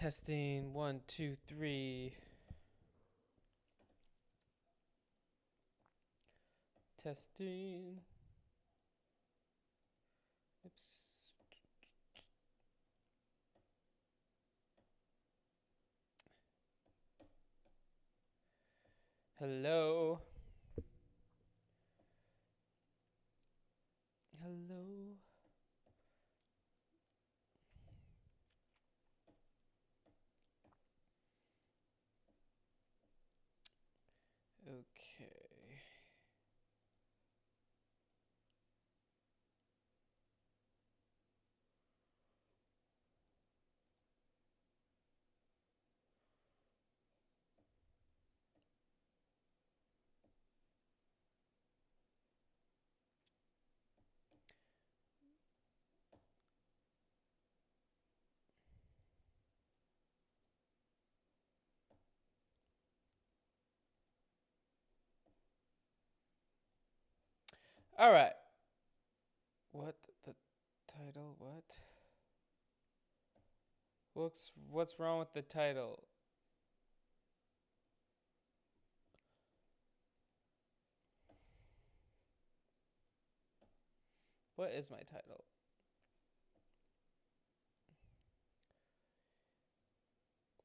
Testing 1, 2, 3. Testing. Oops. Hello. Hello. Okay. All right. What the title? What? What's wrong with the title? What is my title?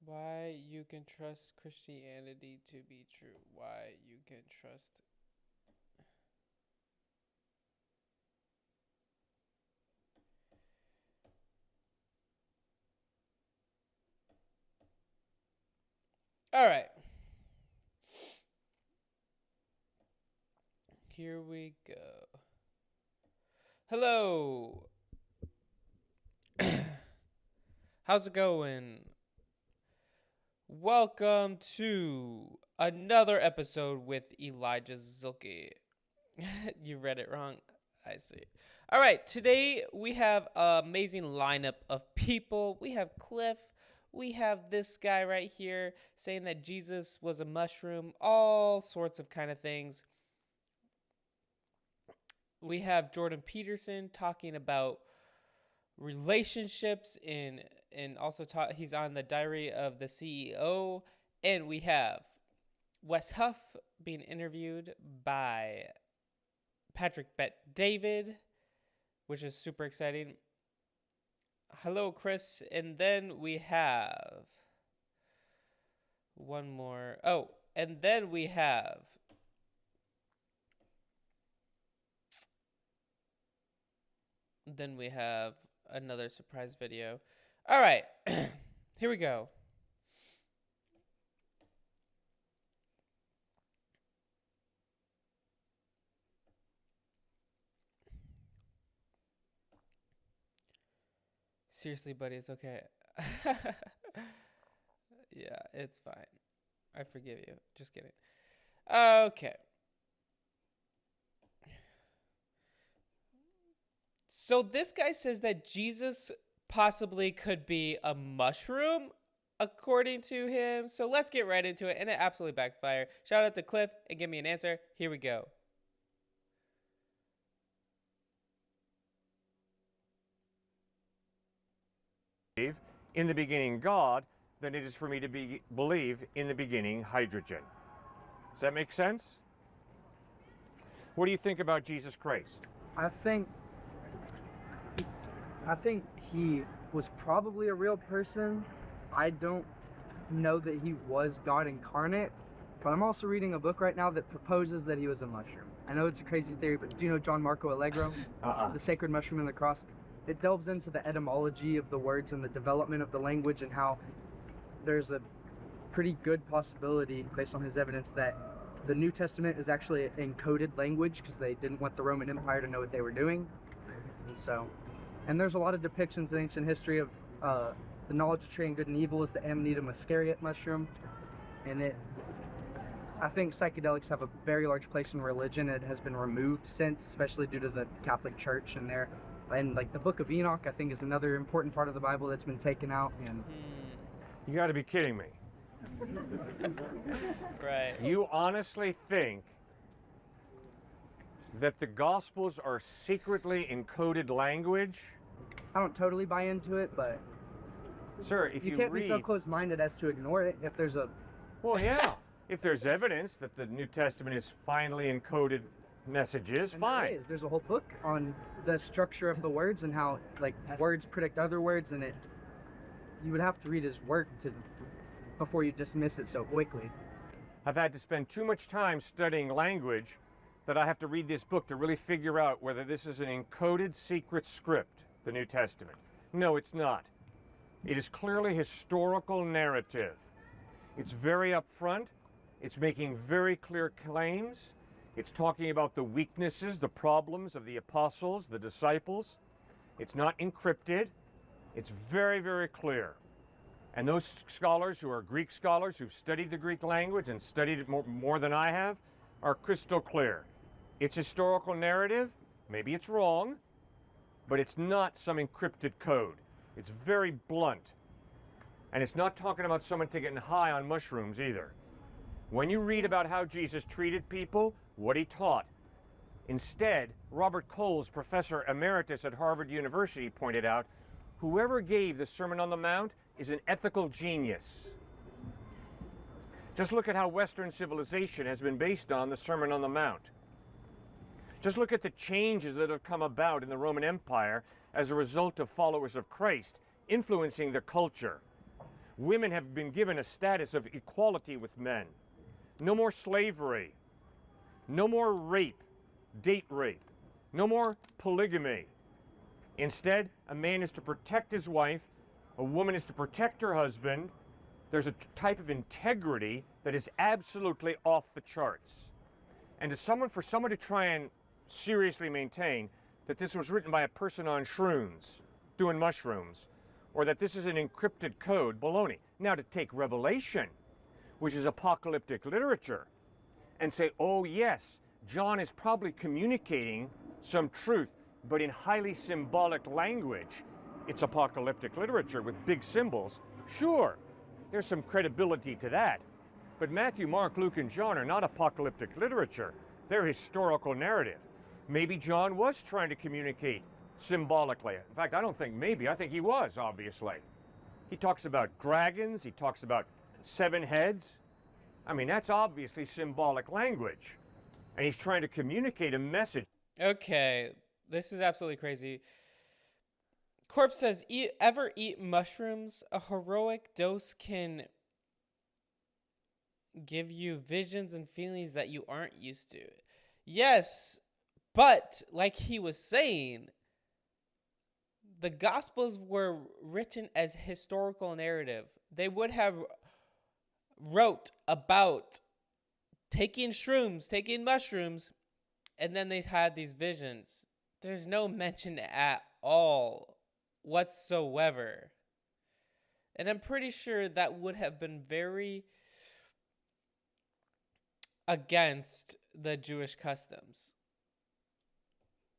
Why you can trust Christianity to be true. Why you can trust. All right. Here we go. Hello. How's it going? Welcome to another episode with Elijah Zilke. You read it wrong. I see. All right, today we have an amazing lineup of people. We have Cliff. We have this guy right here saying that Jesus was a mushroom, all sorts of kind of things. We have Jordan Peterson talking about relationships and also he's on the Diary of the CEO, and we have Wes Huff being interviewed by Patrick Bet David, which is super exciting. Hello, Chris. And then we have one more. Oh, and then we have another surprise video. All right. Here we go. Seriously, buddy, it's okay. Yeah, it's fine. I forgive you. Just kidding. Okay. So this guy says that Jesus possibly could be a mushroom, according to him. So let's get right into it, and it absolutely backfired. Shout out to Cliff and give me an answer. Here we go. In the beginning God than it is for me to believe in the beginning hydrogen. Does that make sense? What do you think about Jesus Christ? I think he was probably a real person. I don't know that he was God incarnate, but I'm also reading a book right now that proposes that he was a mushroom. I know it's a crazy theory, but do you know John Marco Allegro? The Sacred Mushroom and the Cross? It delves into the etymology of the words and the development of the language, and how there's a pretty good possibility, based on his evidence, that the New Testament is actually an encoded language because they didn't want the Roman Empire to know what they were doing. And there's a lot of depictions in ancient history of the knowledge of tree and good and evil is the Amanita muscariot mushroom, and I think psychedelics have a very large place in religion. It has been removed since, especially due to the Catholic Church and like the Book of Enoch, I think, is another important part of the Bible that's been taken out. And You got to be kidding me. Right. You honestly think that the Gospels are secretly encoded language? I don't totally buy into it, but Sir, if You you can't be so read, close-minded as to ignore it if there's a. well, yeah, if there's evidence that the New Testament is finely encoded messages, And there fine. is. There's a whole book on the structure of the words and how like words predict other words, and it. You would have to read his work before you dismiss it so quickly. I've had to spend too much time studying language that I have to read this book to really figure out whether this is an encoded secret script, the New Testament. No, it's not. It is clearly historical narrative. It's very upfront. It's making very clear claims. It's talking about the weaknesses, the problems of the apostles, the disciples. It's not encrypted. It's very, very clear. And those scholars who are Greek scholars who've studied the Greek language and studied it more than I have are crystal clear. It's historical narrative. Maybe it's wrong, but it's not some encrypted code. It's very blunt. And it's not talking about someone getting high on mushrooms either. When you read about how Jesus treated people, what he taught, instead, Robert Coles, professor emeritus at Harvard University, pointed out, whoever gave the Sermon on the Mount is an ethical genius. Just look at how Western civilization has been based on the Sermon on the Mount. Just look at the changes that have come about in the Roman Empire as a result of followers of Christ influencing the culture. Women have been given a status of equality with men. No more slavery. No more rape, date rape. No more polygamy. Instead, a man is to protect his wife, a woman is to protect her husband. There's a type of integrity that is absolutely off the charts. And for someone to try and seriously maintain that this was written by a person on shrooms, doing mushrooms, or that this is an encrypted code, baloney. Now to take Revelation, which is apocalyptic literature, and say, oh yes, John is probably communicating some truth, but in highly symbolic language. It's apocalyptic literature with big symbols. Sure, there's some credibility to that. But Matthew, Mark, Luke, and John are not apocalyptic literature. They're historical narrative. Maybe John was trying to communicate symbolically. In fact, I don't think maybe, I think he was, obviously. He talks about dragons, he talks about 7 heads. I mean, that's obviously symbolic language. And he's trying to communicate a message. Okay, this is absolutely crazy. Corpse says, ever eat mushrooms? A heroic dose can give you visions and feelings that you aren't used to. Yes, but like he was saying, the Gospels were written as historical narrative. They would have wrote about taking shrooms, taking mushrooms, and then they had these visions. There's no mention at all whatsoever. And I'm pretty sure that would have been very against the Jewish customs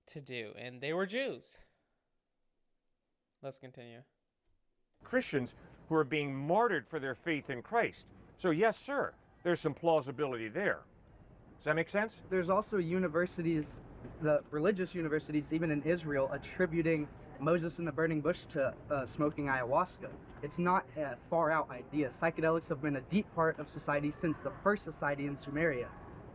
to do. And they were Jews. Let's continue. Christians who are being martyred for their faith in Christ. So yes, sir, there's some plausibility there. Does that make sense? There's also universities, the religious universities, even in Israel, attributing Moses and the burning bush to smoking ayahuasca. It's not a far-out idea. Psychedelics have been a deep part of society since the first society in Sumeria.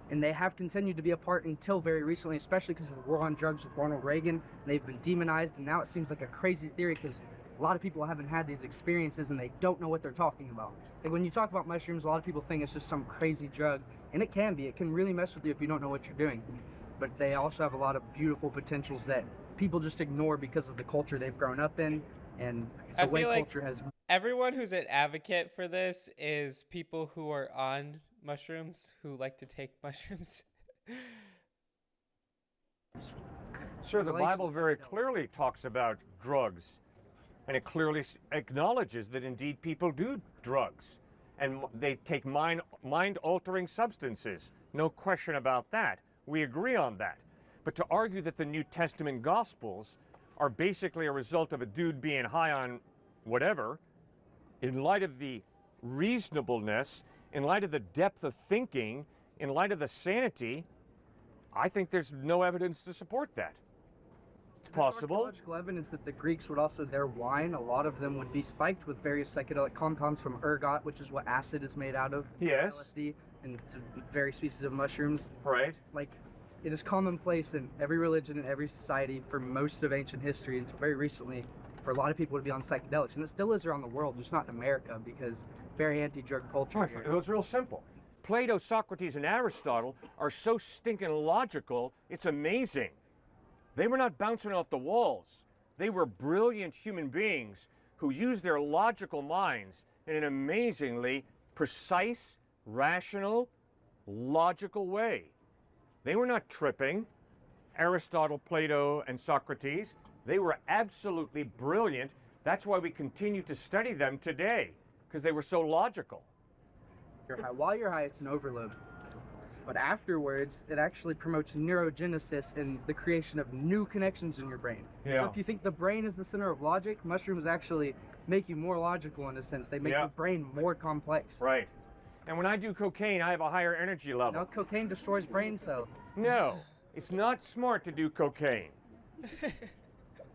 And they have continued to be a part until very recently, especially because of the war on drugs with Ronald Reagan. They've been demonized, and now it seems like a crazy theory because a lot of people haven't had these experiences and they don't know what they're talking about. Like when you talk about mushrooms, a lot of people think it's just some crazy drug, and it can be. It can really mess with you if you don't know what you're doing. But they also have a lot of beautiful potentials that people just ignore because of the culture they've grown up in and the way culture has. Everyone who's an advocate for this is people who are on mushrooms, who like to take mushrooms. Sir, the Bible very clearly talks about drugs, and it clearly acknowledges that indeed people do drugs, and they take mind-altering substances. No question about that. We agree on that. But to argue that the New Testament Gospels are basically a result of a dude being high on whatever, in light of the reasonableness, in light of the depth of thinking, in light of the sanity, I think there's no evidence to support that. It's possible. Archaeological evidence that the Greeks would also, their wine, a lot of them would be spiked with various psychedelic compounds from ergot, which is what acid is made out of. Yes. LSD, and to various species of mushrooms. Right. Like, it is commonplace in every religion and every society for most of ancient history until very recently for a lot of people to be on psychedelics. And it still is around the world, just not in America, because very anti-drug culture Right. here. It was real simple. Plato, Socrates, and Aristotle are so stinking logical, it's amazing. They were not bouncing off the walls. They were brilliant human beings who used their logical minds in an amazingly precise, rational, logical way. They were not tripping. Aristotle, Plato, and Socrates, they were absolutely brilliant. That's why we continue to study them today, because they were so logical. You're high. While you're high, it's an overload. But afterwards, it actually promotes neurogenesis and the creation of new connections in your brain. Yeah. So if you think the brain is the center of logic, mushrooms actually make you more logical in a sense. They make Yeah. your brain more complex. Right. And when I do cocaine, I have a higher energy level. Now, cocaine destroys brain cells. No, it's not smart to do cocaine.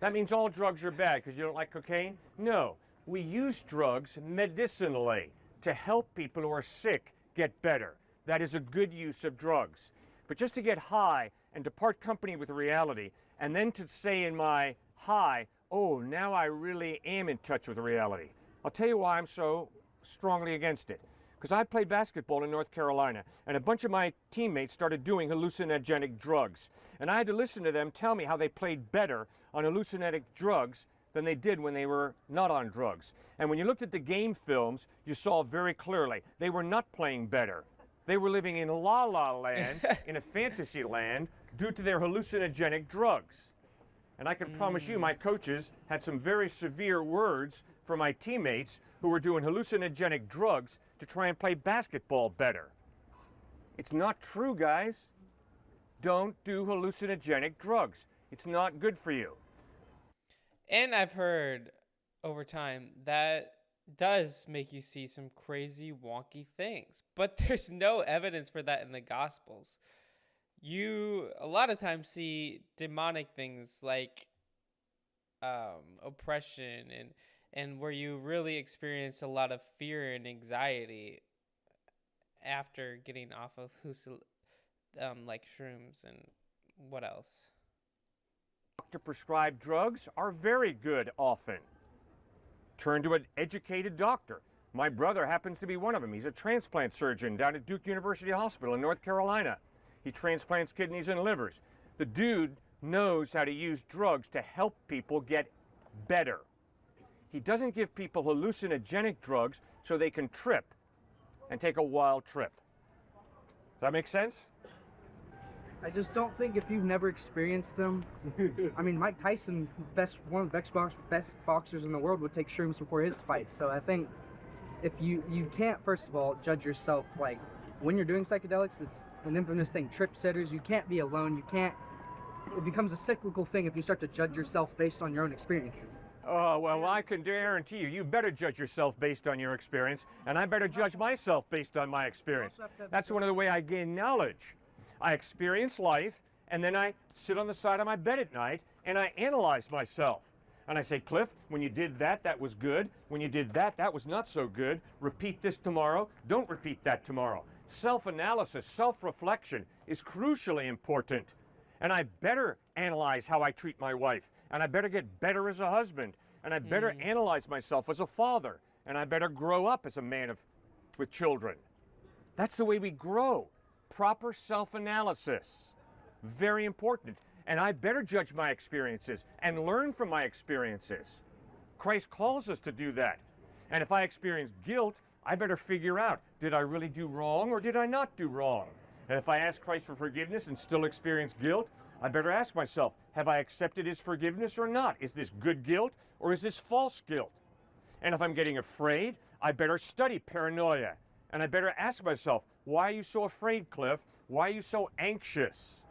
That means all drugs are bad because you don't like cocaine? No, we use drugs medicinally to help people who are sick get better. That is a good use of drugs. But just to get high and to part company with reality, and then to say in my high, oh, now I really am in touch with reality. I'll tell you why I'm so strongly against it. Because I played basketball in North Carolina, and a bunch of my teammates started doing hallucinogenic drugs. And I had to listen to them tell me how they played better on hallucinogenic drugs than they did when they were not on drugs. And when you looked at the game films, you saw very clearly they were not playing better. They were living in la la land, in a fantasy land, due to their hallucinogenic drugs. And I can promise you my coaches had some very severe words for my teammates who were doing hallucinogenic drugs to try and play basketball better. It's not true, guys. Don't do hallucinogenic drugs. It's not good for you. And I've heard over time that does make you see some crazy wonky things, but there's no evidence for that in the Gospels. You a lot of times see demonic things like oppression and where you really experience a lot of fear and anxiety after getting off of like shrooms. And what else? Doctor-prescribed drugs are very good often. Turn to an educated doctor. My brother happens to be one of them. He's a transplant surgeon down at Duke University Hospital in North Carolina. He transplants kidneys and livers. The dude knows how to use drugs to help people get better. He doesn't give people hallucinogenic drugs so they can trip and take a wild trip. Does that make sense? I just don't think if you've never experienced them. I mean, Mike Tyson, one of the best boxers in the world, would take shrooms before his fights. So I think if you can't, first of all, judge yourself. Like, when you're doing psychedelics, it's an infamous thing. Trip setters, you can't be alone. You can't. It becomes a cyclical thing if you start to judge yourself based on your own experiences. Oh, well, I can guarantee you, you better judge yourself based on your experience, and I better judge myself based on my experience. That's one of the ways I gain knowledge. I experience life, and then I sit on the side of my bed at night, and I analyze myself. And I say, Cliff, when you did that, that was good. When you did that, that was not so good. Repeat this tomorrow. Don't repeat that tomorrow. Self-analysis, self-reflection is crucially important. And I better analyze how I treat my wife. And I better get better as a husband. And I better analyze myself as a father. And I better grow up as a man with children. That's the way we grow. Proper self-analysis. Very important. And I better judge my experiences and learn from my experiences. Christ calls us to do that. And if I experience guilt, I better figure out, did I really do wrong or did I not do wrong? And if I ask Christ for forgiveness and still experience guilt, I better ask myself, have I accepted his forgiveness or not? Is this good guilt or is this false guilt? And if I'm getting afraid, I better study paranoia. And I better ask myself, why are you so afraid, Cliff? Why are you so anxious?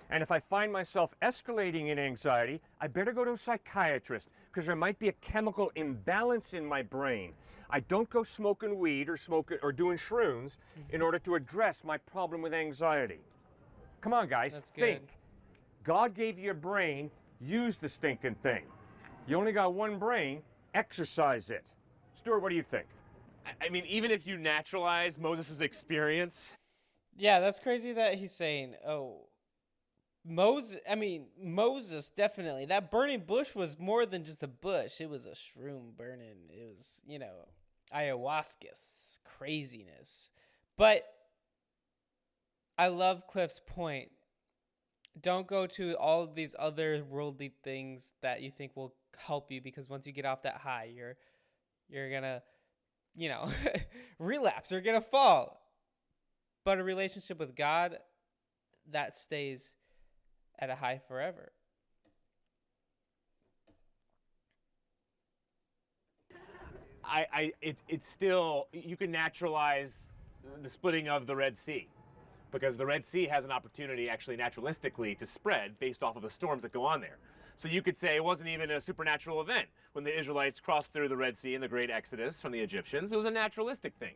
And if I find myself escalating in anxiety, I better go to a psychiatrist because there might be a chemical imbalance in my brain. I don't go smoking weed or doing shrooms in order to address my problem with anxiety. Come on, guys, That's think. good. God gave you a brain Use the stinking thing. You only got one brain, exercise it. Stuart, what do you think? I mean, even if you naturalize Moses' experience, Yeah, that's crazy that he's saying, oh, Moses, definitely. That burning bush was more than just a bush. It was a shroom burning. It was, ayahuasca craziness. But I love Cliff's point. Don't go to all of these other worldly things that you think will help you, because once you get off that high, you're gonna, relapse. You're gonna fall. But a relationship with God, that stays at a high forever. it's still, you can naturalize the splitting of the Red Sea, because the Red Sea has an opportunity actually naturalistically to spread based off of the storms that go on there. So you could say it wasn't even a supernatural event when the Israelites crossed through the Red Sea in the Great Exodus from the Egyptians. It was a naturalistic thing.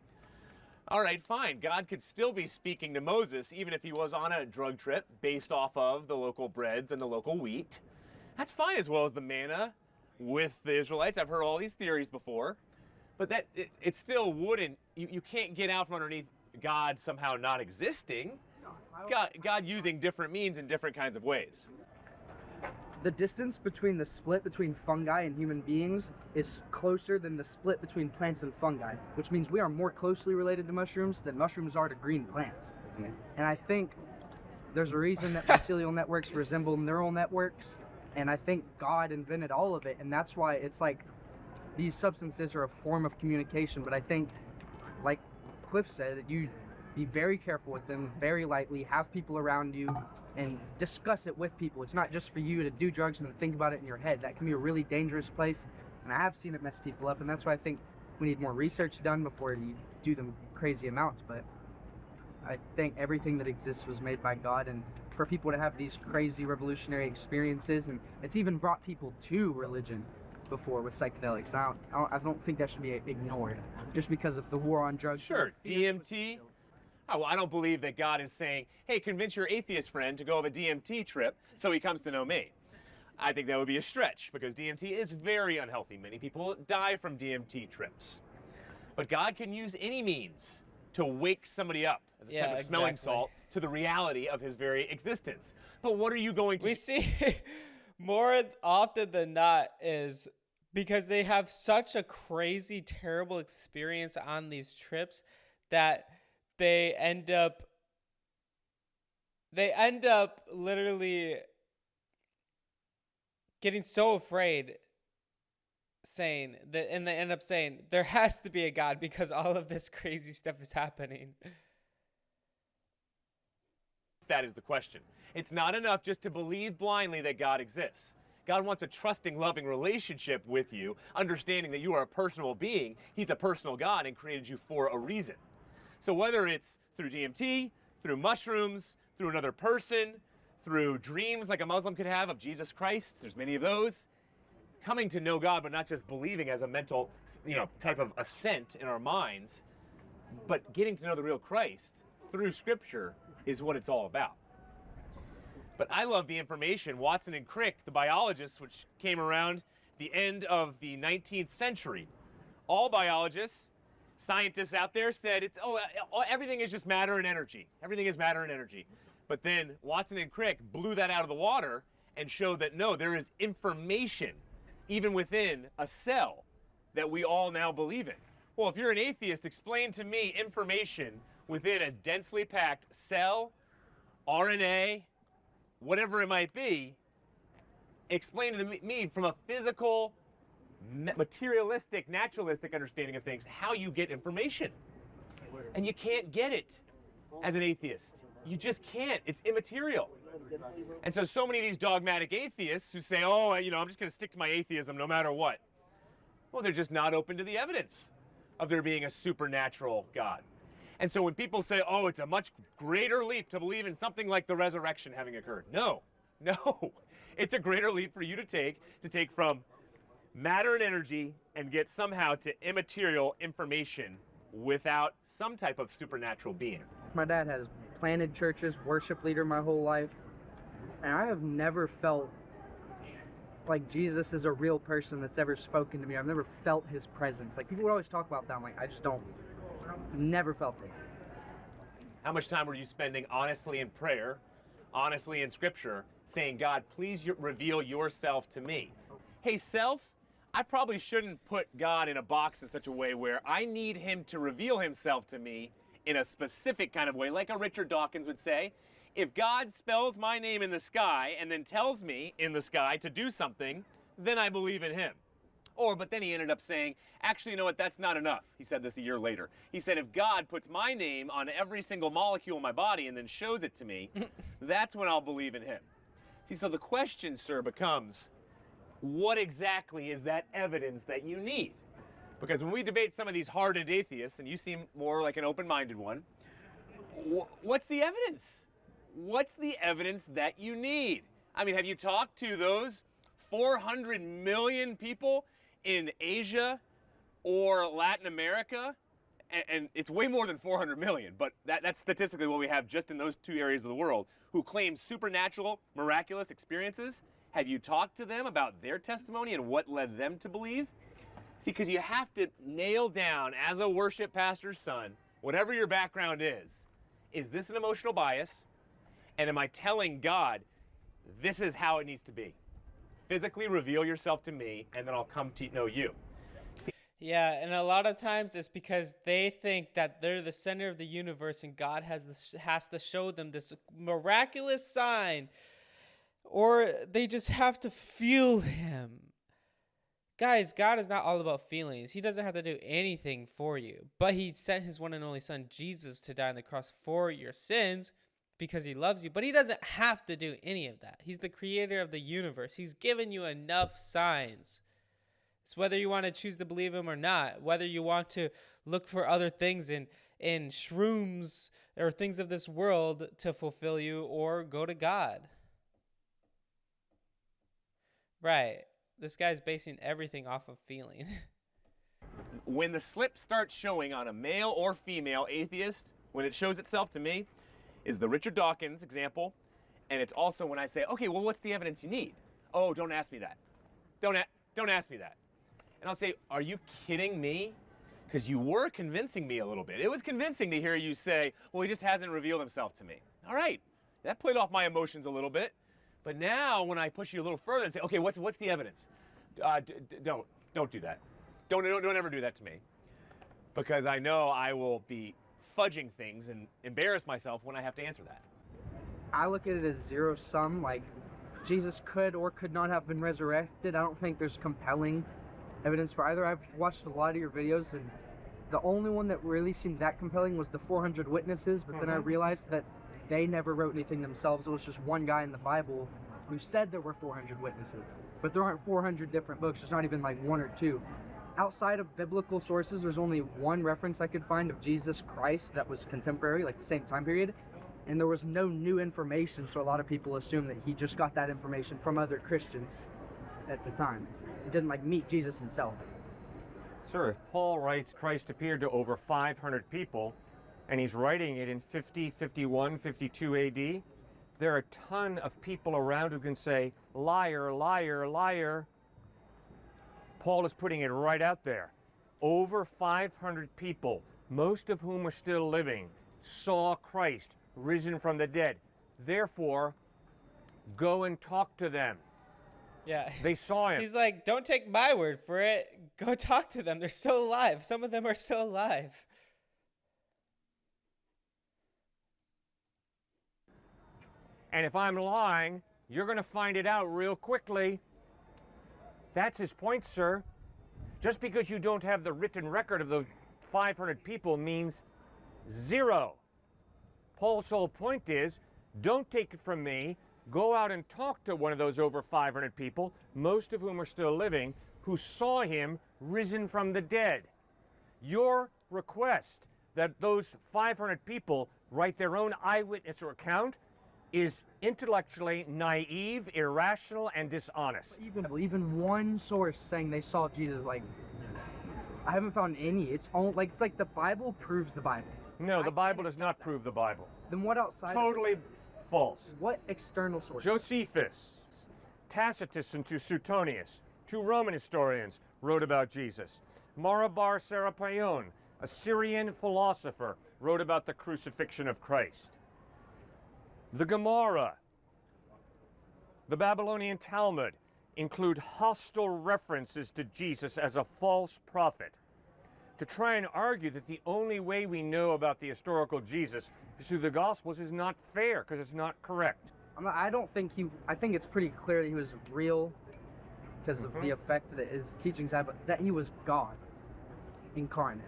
All right, fine. God could still be speaking to Moses even if he was on a drug trip based off of the local breads and the local wheat. That's fine, as well as the manna with the Israelites. I've heard all these theories before. But it still wouldn't, you can't get out from underneath God somehow not existing. God using different means in different kinds of ways. The distance between the split between fungi and human beings is closer than the split between plants and fungi, which means we are more closely related to mushrooms than mushrooms are to green plants. And I think there's a reason that mycelial networks resemble neural networks, and I think God invented all of it, and that's why it's like these substances are a form of communication. But I think, like Cliff said, that you be very careful with them, very lightly, have people around you, and discuss it with people. It's not just for you to do drugs and then think about it in your head. That can be a really dangerous place, and I have seen it mess people up, and that's why I think we need more research done before you do them crazy amounts. But I think everything that exists was made by God, and for people to have these crazy revolutionary experiences, and it's even brought people to religion before with psychedelics. I don't think that should be ignored just because of the war on drugs. Sure, DMT. Oh, well, I don't believe that God is saying, hey, convince your atheist friend to go on a DMT trip so he comes to know me. I think that would be a stretch, because DMT is very unhealthy. Many people die from DMT trips. But God can use any means to wake somebody up as a type of smelling salt to the reality of his very existence. But what are you going to... We see more often than not is because they have such a crazy, terrible experience on these trips that they end up literally getting so afraid, saying that, and they end up saying there has to be a God because all of this crazy stuff is happening. That is the question. It's not enough just to believe blindly that God exists. God wants a trusting, loving relationship with you, understanding that you are a personal being. He's a personal God and created you for a reason. So whether it's through DMT, through mushrooms, through another person, through dreams like a Muslim could have of Jesus Christ, there's many of those, coming to know God, but not just believing as a mental, type of assent in our minds, but getting to know the real Christ through Scripture is what it's all about. But I love the information. Watson and Crick, the biologists, which came around the end of the 19th century, all biologists, scientists out there said everything is just matter and energy. Everything is matter and energy. But then Watson and Crick blew that out of the water and showed that no, there is information even within a cell that we all now believe in. Well, if you're an atheist, explain to me information within a densely packed cell, RNA, whatever it might be. Explain to me from a physical, materialistic, naturalistic understanding of things how you get information. And you can't get it as an atheist. You just can't. It's immaterial. And so many of these dogmatic atheists who say, I'm just going to stick to my atheism no matter what. Well, they're just not open to the evidence of there being a supernatural God. And so when people say, it's a much greater leap to believe in something like the resurrection having occurred. No. It's a greater leap for you to take from matter and energy and get somehow to immaterial information without some type of supernatural being. My dad has planted churches, worship leader my whole life, and I have never felt like Jesus is a real person that's ever spoken to me. I've never felt his presence. Like people would always talk about that. I'm like, I just don't. Never felt it. How much time were you spending honestly in prayer, honestly in scripture, saying, God, please reveal yourself to me? Hey, self, I probably shouldn't put God in a box in such a way where I need him to reveal himself to me in a specific kind of way, like a Richard Dawkins would say. If God spells my name in the sky and then tells me in the sky to do something, then I believe in him. But then he ended up saying, actually, you know what, that's not enough. He said this a year later. He said, if God puts my name on every single molecule in my body and then shows it to me, that's when I'll believe in him. See, so the question, sir, becomes, what exactly is that evidence that you need? Because when we debate some of these hardened atheists, and you seem more like an open-minded one, what's the evidence? What's the evidence that you need? I mean, have you talked to those 400 million people in Asia or Latin America? And it's way more than 400 million, but that's statistically what we have just in those two areas of the world, who claim supernatural, miraculous experiences. Have you talked to them about their testimony and what led them to believe? See, because you have to nail down, as a worship pastor's son, whatever your background is this an emotional bias? And am I telling God, this is how it needs to be? Physically reveal yourself to me, and then I'll come to know you. Yeah, and a lot of times it's because they think that they're the center of the universe and God has to show them this miraculous sign, or they just have to feel him. Guys, God is not all about feelings. He doesn't have to do anything for you, but he sent his one and only son, Jesus, to die on the cross for your sins because he loves you, but he doesn't have to do any of that. He's the creator of the universe. He's given you enough signs. It's whether you want to choose to believe him or not, whether you want to look for other things in shrooms or things of this world to fulfill you, or go to God. Right. This guy's basing everything off of feeling. When the slip starts showing on a male or female atheist, when it shows itself to me, is the Richard Dawkins example. And it's also when I say, okay, well, what's the evidence you need? Oh, don't ask me that. Don't ask me that. And I'll say, are you kidding me? Because you were convincing me a little bit. It was convincing to hear you say, well, he just hasn't revealed himself to me. All right, that played off my emotions a little bit. But now when I push you a little further and say, okay, what's the evidence? Don't do that. Don't ever do that to me. Because I know I will be fudging things and embarrass myself when I have to answer that. I look at it as zero sum, like Jesus could or could not have been resurrected. I don't think there's compelling evidence for either. I've watched a lot of your videos, and the only one that really seemed that compelling was the 400 witnesses, but then I realized that they never wrote anything themselves. It was just one guy in the Bible who said there were 400 witnesses, but there aren't 400 different books. There's not even like one or two. Outside of biblical sources, there's only one reference I could find of Jesus Christ that was contemporary, like the same time period, and there was no new information, so a lot of people assume that he just got that information from other Christians at the time. He didn't like meet Jesus himself. Sir, if Paul writes Christ appeared to over 500 people, and he's writing it in 50, 51, 52 AD, there are a ton of people around who can say, liar, liar, liar. Paul is putting it right out there. Over 500 people, most of whom are still living, saw Christ risen from the dead. Therefore, go and talk to them. Yeah. They saw him. He's like, don't take my word for it. Go talk to them. They're still alive. Some of them are still alive. And if I'm lying, you're going to find it out real quickly. That's his point, sir. Just because you don't have the written record of those 500 people means zero. Paul's whole point is, don't take it from me. Go out and talk to one of those over 500 people, most of whom are still living, who saw him risen from the dead. Your request that those 500 people write their own eyewitness account is intellectually naive, irrational, and dishonest. Even one source saying they saw Jesus, like, I haven't found any. It's like the Bible proves the Bible. No, the Bible does not prove the Bible. Then what outside? Totally false. What external source? Josephus, Tacitus and to Suetonius, two Roman historians, wrote about Jesus. Marabar Serapion, a Syrian philosopher, wrote about the crucifixion of Christ. The Gemara, the Babylonian Talmud, include hostile references to Jesus as a false prophet, to try and argue that the only way we know about the historical Jesus is through the Gospels is not fair, because it's not correct. I think it's pretty clear that he was real because of the effect that his teachings had, but that he was God incarnate.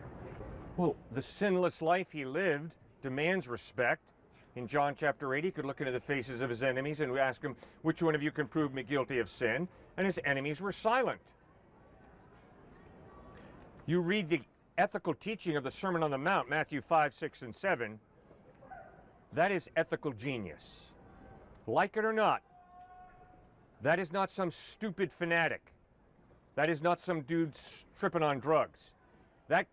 Well, the sinless life he lived demands respect. In John chapter 8, he could look into the faces of his enemies and ask him, which one of you can prove me guilty of sin? And his enemies were silent. You read the ethical teaching of the Sermon on the Mount, Matthew 5, 6, and 7, that is ethical genius. Like it or not, that is not some stupid fanatic. That is not some dude tripping on drugs. That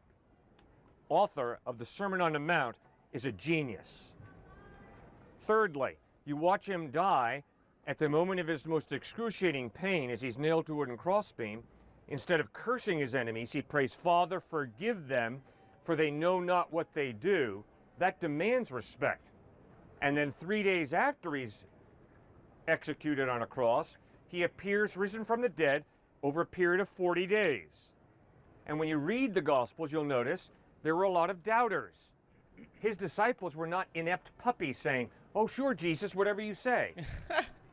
author of the Sermon on the Mount is a genius. Thirdly, you watch him die at the moment of his most excruciating pain as he's nailed to a wooden crossbeam. Instead of cursing his enemies, he prays, "Father, forgive them, for they know not what they do." That demands respect. And then 3 days after he's executed on a cross, he appears risen from the dead over a period of 40 days. And when you read the Gospels, you'll notice there were a lot of doubters. His disciples were not inept puppies saying, "Oh, sure, Jesus, whatever you say."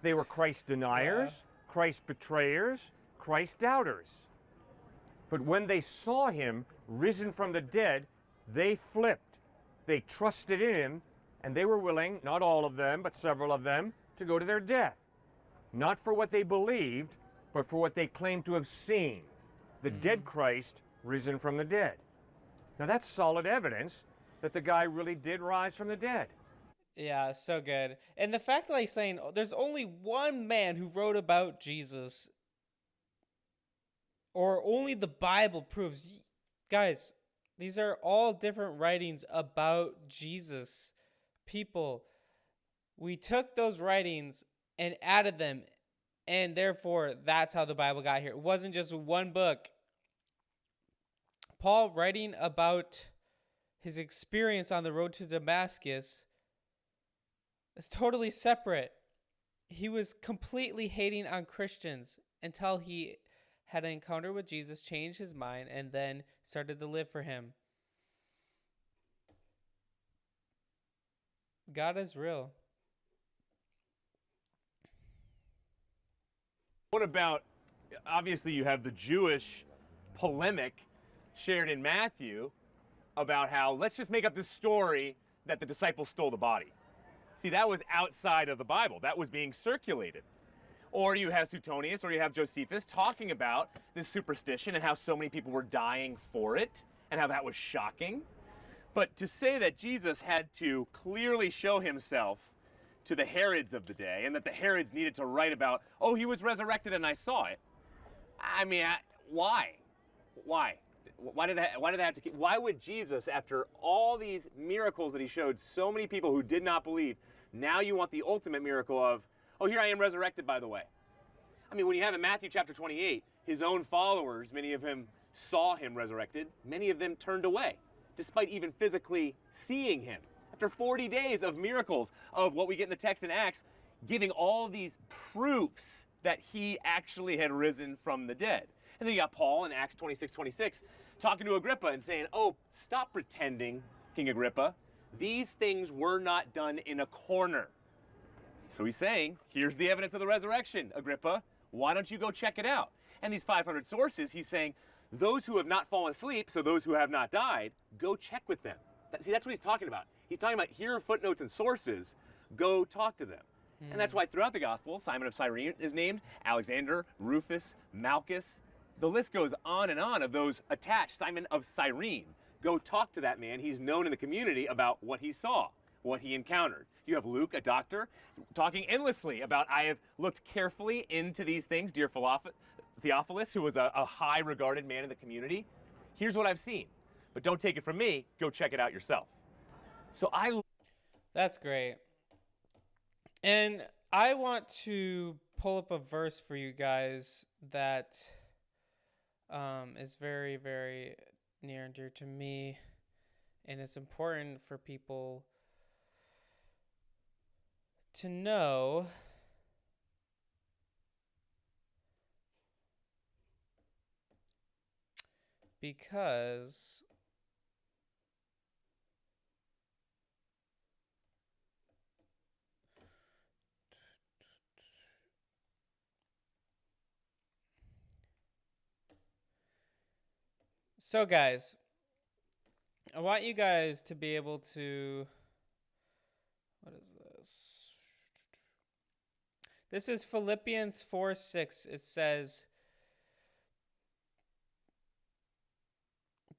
They were Christ deniers, Christ betrayers, Christ doubters. But when they saw him risen from the dead, they flipped. They trusted in him, and they were willing, not all of them, but several of them, to go to their death. Not for what they believed, but for what they claimed to have seen. The dead Christ risen from the dead. Now that's solid evidence that the guy really did rise from the dead. Yeah, so good. And the fact that he's saying there's only one man who wrote about Jesus, or only the Bible proves, guys, these are all different writings about Jesus. People, we took those writings and added them, and therefore that's how the Bible got here. It wasn't just one book. Paul writing about his experience on the road to Damascus is totally separate. He was completely hating on Christians until he had an encounter with Jesus, changed his mind, and then started to live for him. God is real. What about, obviously you have the Jewish polemic shared in Matthew about how, let's just make up this story that the disciples stole the body. See, that was outside of the Bible. That was being circulated. Or you have Suetonius or you have Josephus talking about this superstition and how so many people were dying for it and how that was shocking. But to say that Jesus had to clearly show himself to the Herods of the day and that the Herods needed to write about, oh, he was resurrected and I saw it. I mean, why? Why? Why did they have to keep? Why would Jesus, after all these miracles that he showed so many people who did not believe, now you want the ultimate miracle of, oh, here I am resurrected, by the way. I mean, when you have in Matthew chapter 28, his own followers, many of them saw him resurrected, many of them turned away, despite even physically seeing him. After 40 days of miracles, of what we get in the text in Acts, giving all these proofs that he actually had risen from the dead. And then you got Paul in Acts 26:26 talking to Agrippa and saying, oh, stop pretending, King Agrippa. These things were not done in a corner. So he's saying, here's the evidence of the resurrection, Agrippa. Why don't you go check it out? And these 500 sources, he's saying, those who have not fallen asleep, so those who have not died, go check with them. See, that's what he's talking about. He's talking about, here are footnotes and sources, go talk to them. And that's why throughout the Gospels, Simon of Cyrene is named, Alexander, Rufus, Malchus. The list goes on and on of those attached. Simon of Cyrene. Go talk to that man. He's known in the community about what he saw, what he encountered. You have Luke, a doctor, talking endlessly about, I have looked carefully into these things. Dear Theophilus, who was a high regarded man in the community. Here's what I've seen. But don't take it from me. Go check it out yourself. So That's great. And I want to pull up a verse for you guys that is very, very near and dear to me, and it's important for people to know. Because so guys, I want you guys to be able to, what is this? This is Philippians 4:6. It says,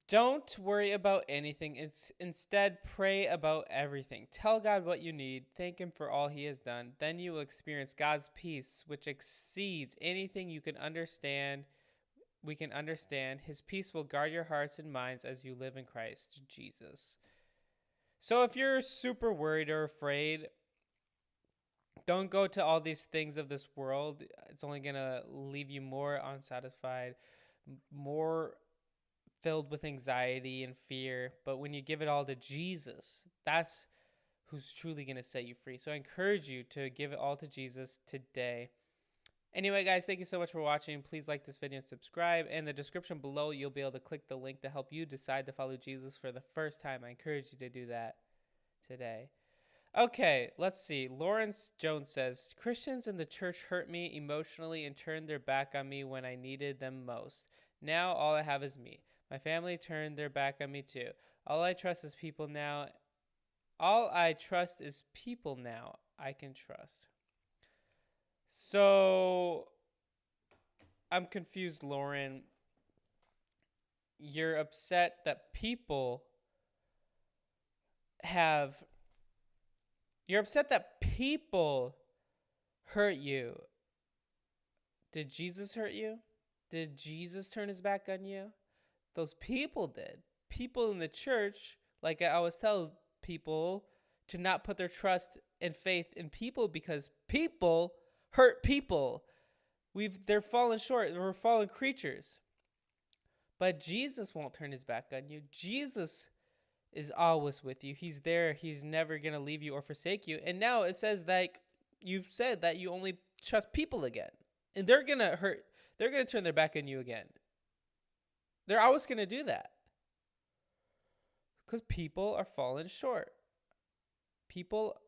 don't worry about anything. Instead, pray about everything. Tell God what you need. Thank him for all he has done. Then you will experience God's peace, which exceeds anything you can understand. We can understand. His peace will guard your hearts and minds as you live in Christ Jesus. So if you're super worried or afraid, don't go to all these things of this world. It's only going to leave you more unsatisfied, more filled with anxiety and fear. But when you give it all to Jesus, that's who's truly going to set you free. So I encourage you to give it all to Jesus today. Anyway, guys, thank you so much for watching. Please like this video and subscribe. In the description below, you'll be able to click the link to help you decide to follow Jesus for the first time. I encourage you to do that today. Okay, let's see. Lawrence Jones says, Christians in the church hurt me emotionally and turned their back on me when I needed them most. Now all I have is me. My family turned their back on me too. All I trust is people now. All I trust is people now I can trust. So, I'm confused, Lauren. You're upset that people You're upset that people hurt you. Did Jesus hurt you? Did Jesus turn his back on you? Those people did. People in the church, like I always tell people, to not put their trust and faith in people because people hurt people. They're fallen short. We're fallen creatures. But Jesus won't turn his back on you. Jesus is always with you. He's there. He's never going to leave you or forsake you. And now it says that you said that you only trust people again. And they're going to hurt. They're going to turn their back on you again. They're always going to do that. Because people are fallen short. People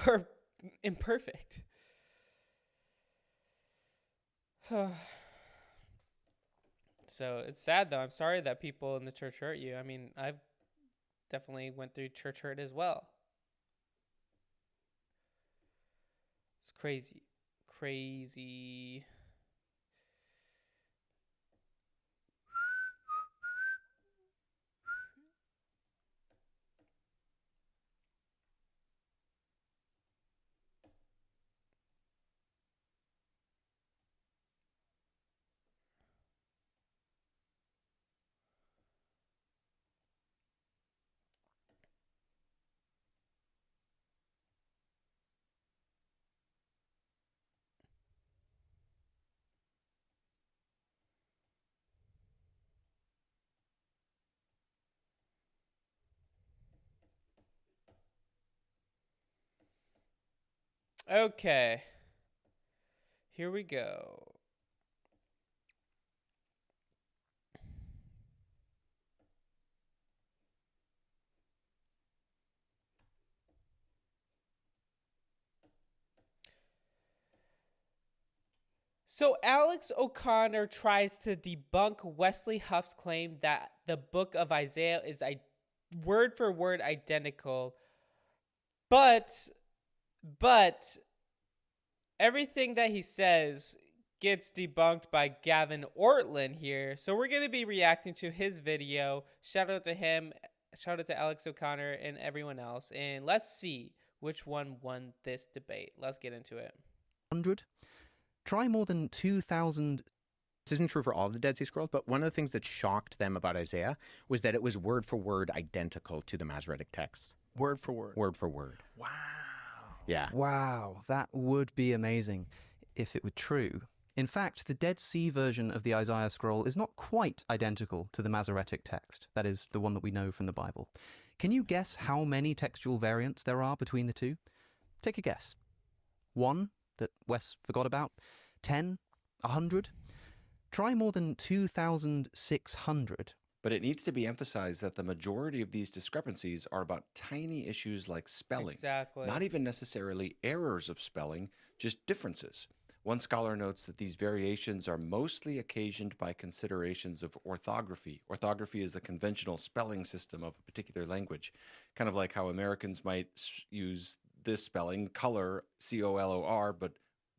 are imperfect. So it's sad though. I'm sorry that people in the church hurt you. I mean, I've definitely went through church hurt as well. It's crazy. Crazy. Okay. Here we go. So Alex O'Connor tries to debunk Wesley Huff's claim that the book of Isaiah is word for word identical, but everything that he says gets debunked by Gavin Ortlund here. So we're going to be reacting to his video. Shout out to him. Shout out to Alex O'Connor and everyone else. And let's see which one won this debate. Let's get into it. 100. Try more than 2,000. This isn't true for all of the Dead Sea Scrolls, but one of the things that shocked them about Isaiah was that it was word for word identical to the Masoretic text. Word for word. Word for word. Wow. Yeah. Wow, that would be amazing. if it were true. In fact, the Dead Sea version of the Isaiah scroll is not quite identical to the Masoretic text, that is, the one that we know from the Bible. Can you guess how many textual variants there are between the two? Take a guess. 1 that Wes forgot about? 10? 100? Try more than 2,600. But it needs to be emphasized that the majority of these discrepancies are about tiny issues like spelling. Exactly. Not even necessarily errors of spelling, just differences. One scholar notes that these variations are mostly occasioned by considerations of orthography. Orthography is the conventional spelling system of a particular language, kind of like how Americans might use this spelling, color, C-O-L-O-R, but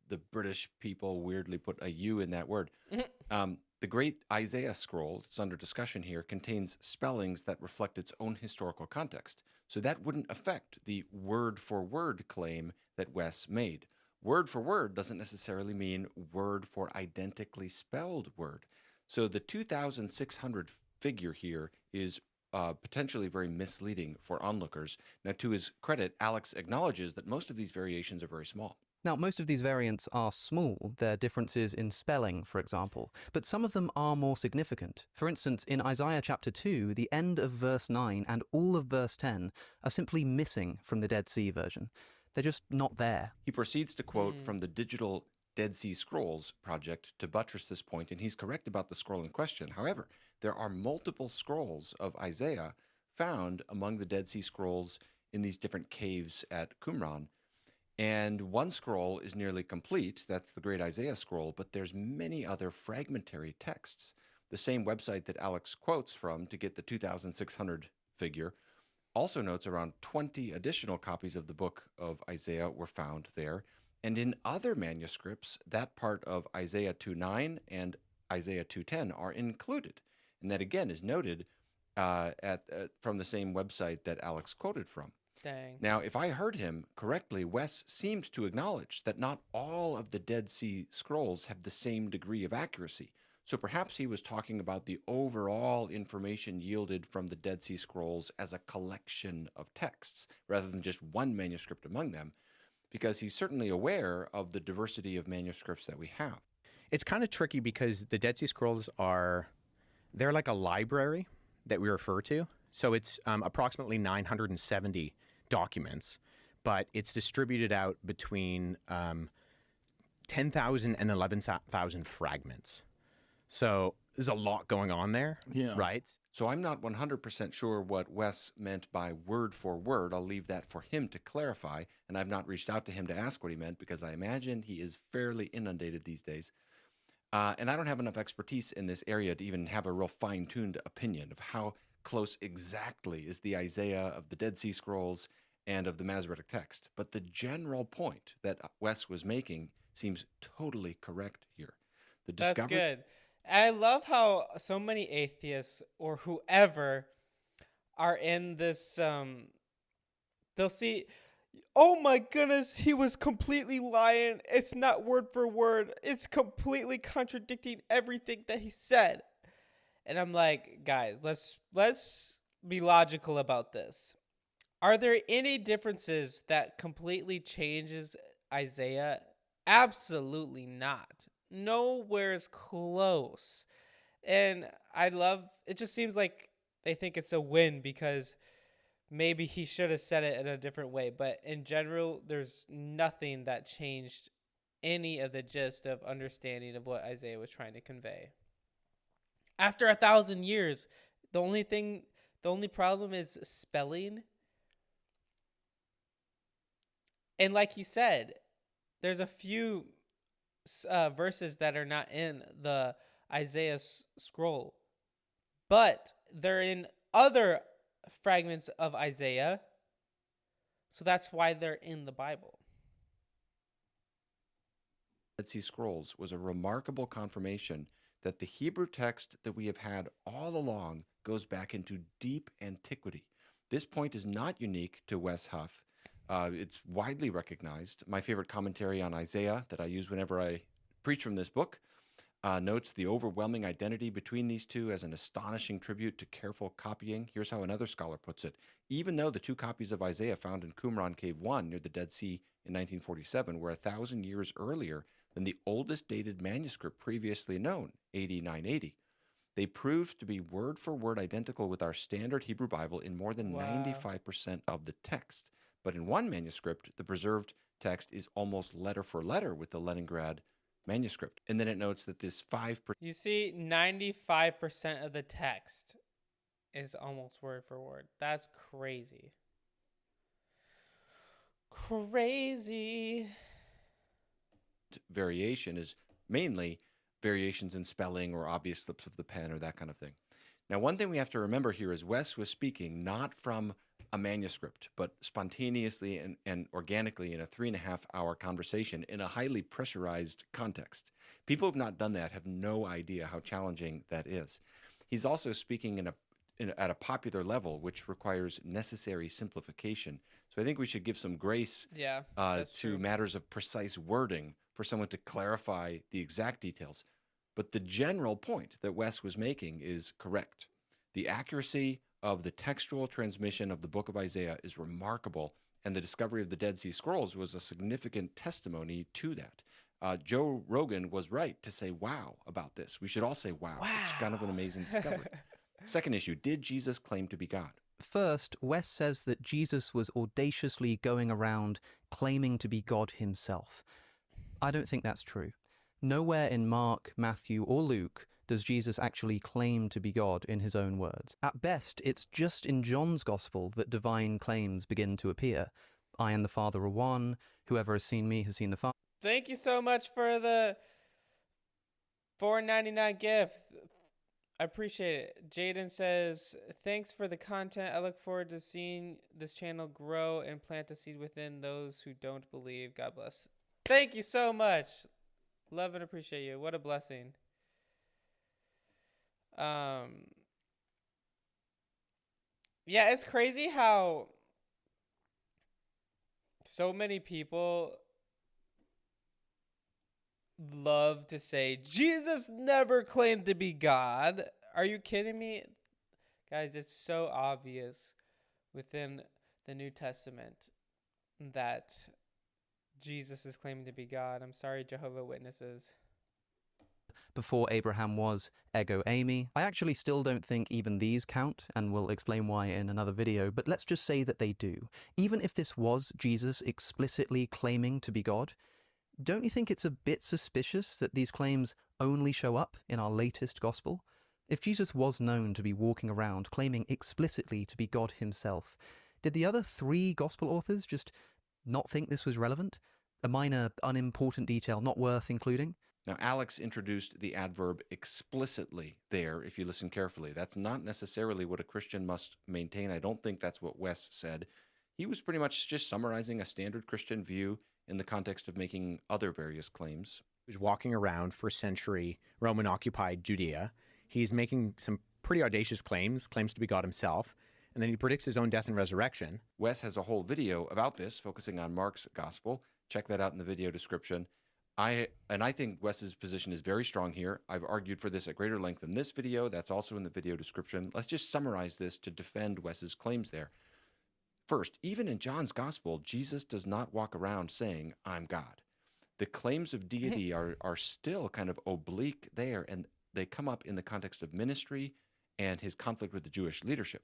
the British people weirdly put a U in that word. The great Isaiah scroll that's under discussion here contains spellings that reflect its own historical context. So that wouldn't affect the word-for-word claim that Wes made. Word for word doesn't necessarily mean word for identically spelled word. So the 2,600 figure here is potentially very misleading for onlookers. Now, to his credit, Alex acknowledges that most of these variations are very small. Now, most of these variants are small. They're differences in spelling, for example, but some of them are more significant. For instance, in Isaiah chapter 2, the end of verse 9 and all of verse 10 are simply missing from the Dead Sea version. They're just not there. He proceeds to quote from the Digital Dead Sea Scrolls project to buttress this point, and he's correct about the scroll in question. However, there are multiple scrolls of Isaiah found among the Dead Sea Scrolls in these different caves at Qumran. And one scroll is nearly complete, that's the Great Isaiah Scroll, but there's many other fragmentary texts. The same website that Alex quotes from to get the 2,600 figure also notes around 20 additional copies of the book of Isaiah were found there. And in other manuscripts, that part of Isaiah 2:9 and Isaiah 2:10 are included. And that again is noted from the same website that Alex quoted from. Dang. Now, if I heard him correctly, Wes seemed to acknowledge that not all of the Dead Sea Scrolls have the same degree of accuracy. So perhaps he was talking about the overall information yielded from the Dead Sea Scrolls as a collection of texts, rather than just one manuscript among them, because he's certainly aware of the diversity of manuscripts that we have. It's kind of tricky because the Dead Sea Scrolls they're like a library that we refer to. So it's approximately 970 documents, but it's distributed out between 10,000 and 11,000 fragments. So there's a lot going on there, right? So I'm not 100% sure what Wes meant by word for word. I'll leave that for him to clarify, and I've not reached out to him to ask what he meant because I imagine he is fairly inundated these days. And I don't have enough expertise in this area to even have a real fine-tuned opinion of how close exactly is the Isaiah of the Dead Sea Scrolls and of the Masoretic text. But the general point that Wes was making seems totally correct here. That's good. And I love how so many atheists or whoever are in this, they'll see, oh my goodness, he was completely lying. It's not word for word. It's completely contradicting everything that he said. And I'm like, guys, let's be logical about this. Are there any differences that completely changes Isaiah? Absolutely not. Nowhere's close. And I love, it just seems like they think it's a win because maybe he should have said it in a different way. But in general, there's nothing that changed any of the gist of understanding of what Isaiah was trying to convey. After 1,000 years, the only problem is spelling. And like he said, there's a few verses that are not in the Isaiah scroll, but they're in other fragments of Isaiah, so that's why they're in the Bible. Dead Sea Scrolls was a remarkable confirmation that the Hebrew text that we have had all along goes back into deep antiquity. This point is not unique to Wes Huff. It's widely recognized. My favorite commentary on Isaiah that I use whenever I preach from this book notes the overwhelming identity between these two as an astonishing tribute to careful copying. Here's how another scholar puts it. Even though the two copies of Isaiah found in Qumran Cave 1 near the Dead Sea in 1947 were 1,000 years earlier than the oldest dated manuscript previously known, AD 980. They proved to be word for word identical with our standard Hebrew Bible in more than Wow. 95% of the text. But in one manuscript, the preserved text is almost letter for letter with the Leningrad manuscript. And then it notes that this 5% You see, 95% of the text is almost word for word. That's crazy. Crazy. variation is mainly variations in spelling or obvious slips of the pen or that kind of thing. Now, one thing we have to remember here is Wes was speaking not from a manuscript, but spontaneously and organically in a 3.5-hour conversation in a highly pressurized context. People who have not done that have no idea how challenging that is. He's also speaking at a popular level, which requires necessary simplification. So I think we should give some grace Yeah, that's to true. matters of precise wording for someone to clarify the exact details. But the general point that Wes was making is correct. The accuracy of the textual transmission of the book of Isaiah is remarkable, and the discovery of the Dead Sea Scrolls was a significant testimony to that. Joe Rogan was right to say wow about this. We should all say wow. It's kind of an amazing discovery. Second issue, did Jesus claim to be God? First, Wes says that Jesus was audaciously going around claiming to be God himself. I don't think that's true. Nowhere in Mark, Matthew, or Luke does Jesus actually claim to be God in his own words. At best, it's just in John's Gospel that divine claims begin to appear. I and the Father are one. Whoever has seen me has seen the Father. Thank you so much for the $4.99 gift. I appreciate it. Jaden says, thanks for the content. I look forward to seeing this channel grow and plant a seed within those who don't believe. God bless. Thank you so much. Love and appreciate you. What a blessing. Yeah, it's crazy how so many people love to say Jesus never claimed to be God. Are you kidding me? Guys, it's so obvious within the New Testament that Jesus is claiming to be God. I'm sorry, Jehovah's Witnesses. Before Abraham was ego eimi. I actually still don't think even these count, and we'll explain why in another video, but let's just say that they do. Even if this was Jesus explicitly claiming to be God, don't you think it's a bit suspicious that these claims only show up in our latest gospel? If Jesus was known to be walking around claiming explicitly to be God himself, did the other 3 gospel authors just not think this was relevant? A minor, unimportant detail not worth including? Now, Alex introduced the adverb explicitly there, if you listen carefully. That's not necessarily what a Christian must maintain. I don't think that's what Wes said. He was pretty much just summarizing a standard Christian view in the context of making other various claims. He was walking around first century Roman-occupied Judea. He's making some pretty audacious claims to be God himself, and then he predicts his own death and resurrection. Wes has a whole video about this, focusing on Mark's gospel. Check that out in the video description. I think Wes's position is very strong here. I've argued for this at greater length in this video. That's also in the video description. Let's just summarize this to defend Wes's claims there. First, even in John's gospel, Jesus does not walk around saying, I'm God. The claims of deity are still kind of oblique there, and they come up in the context of ministry and his conflict with the Jewish leadership.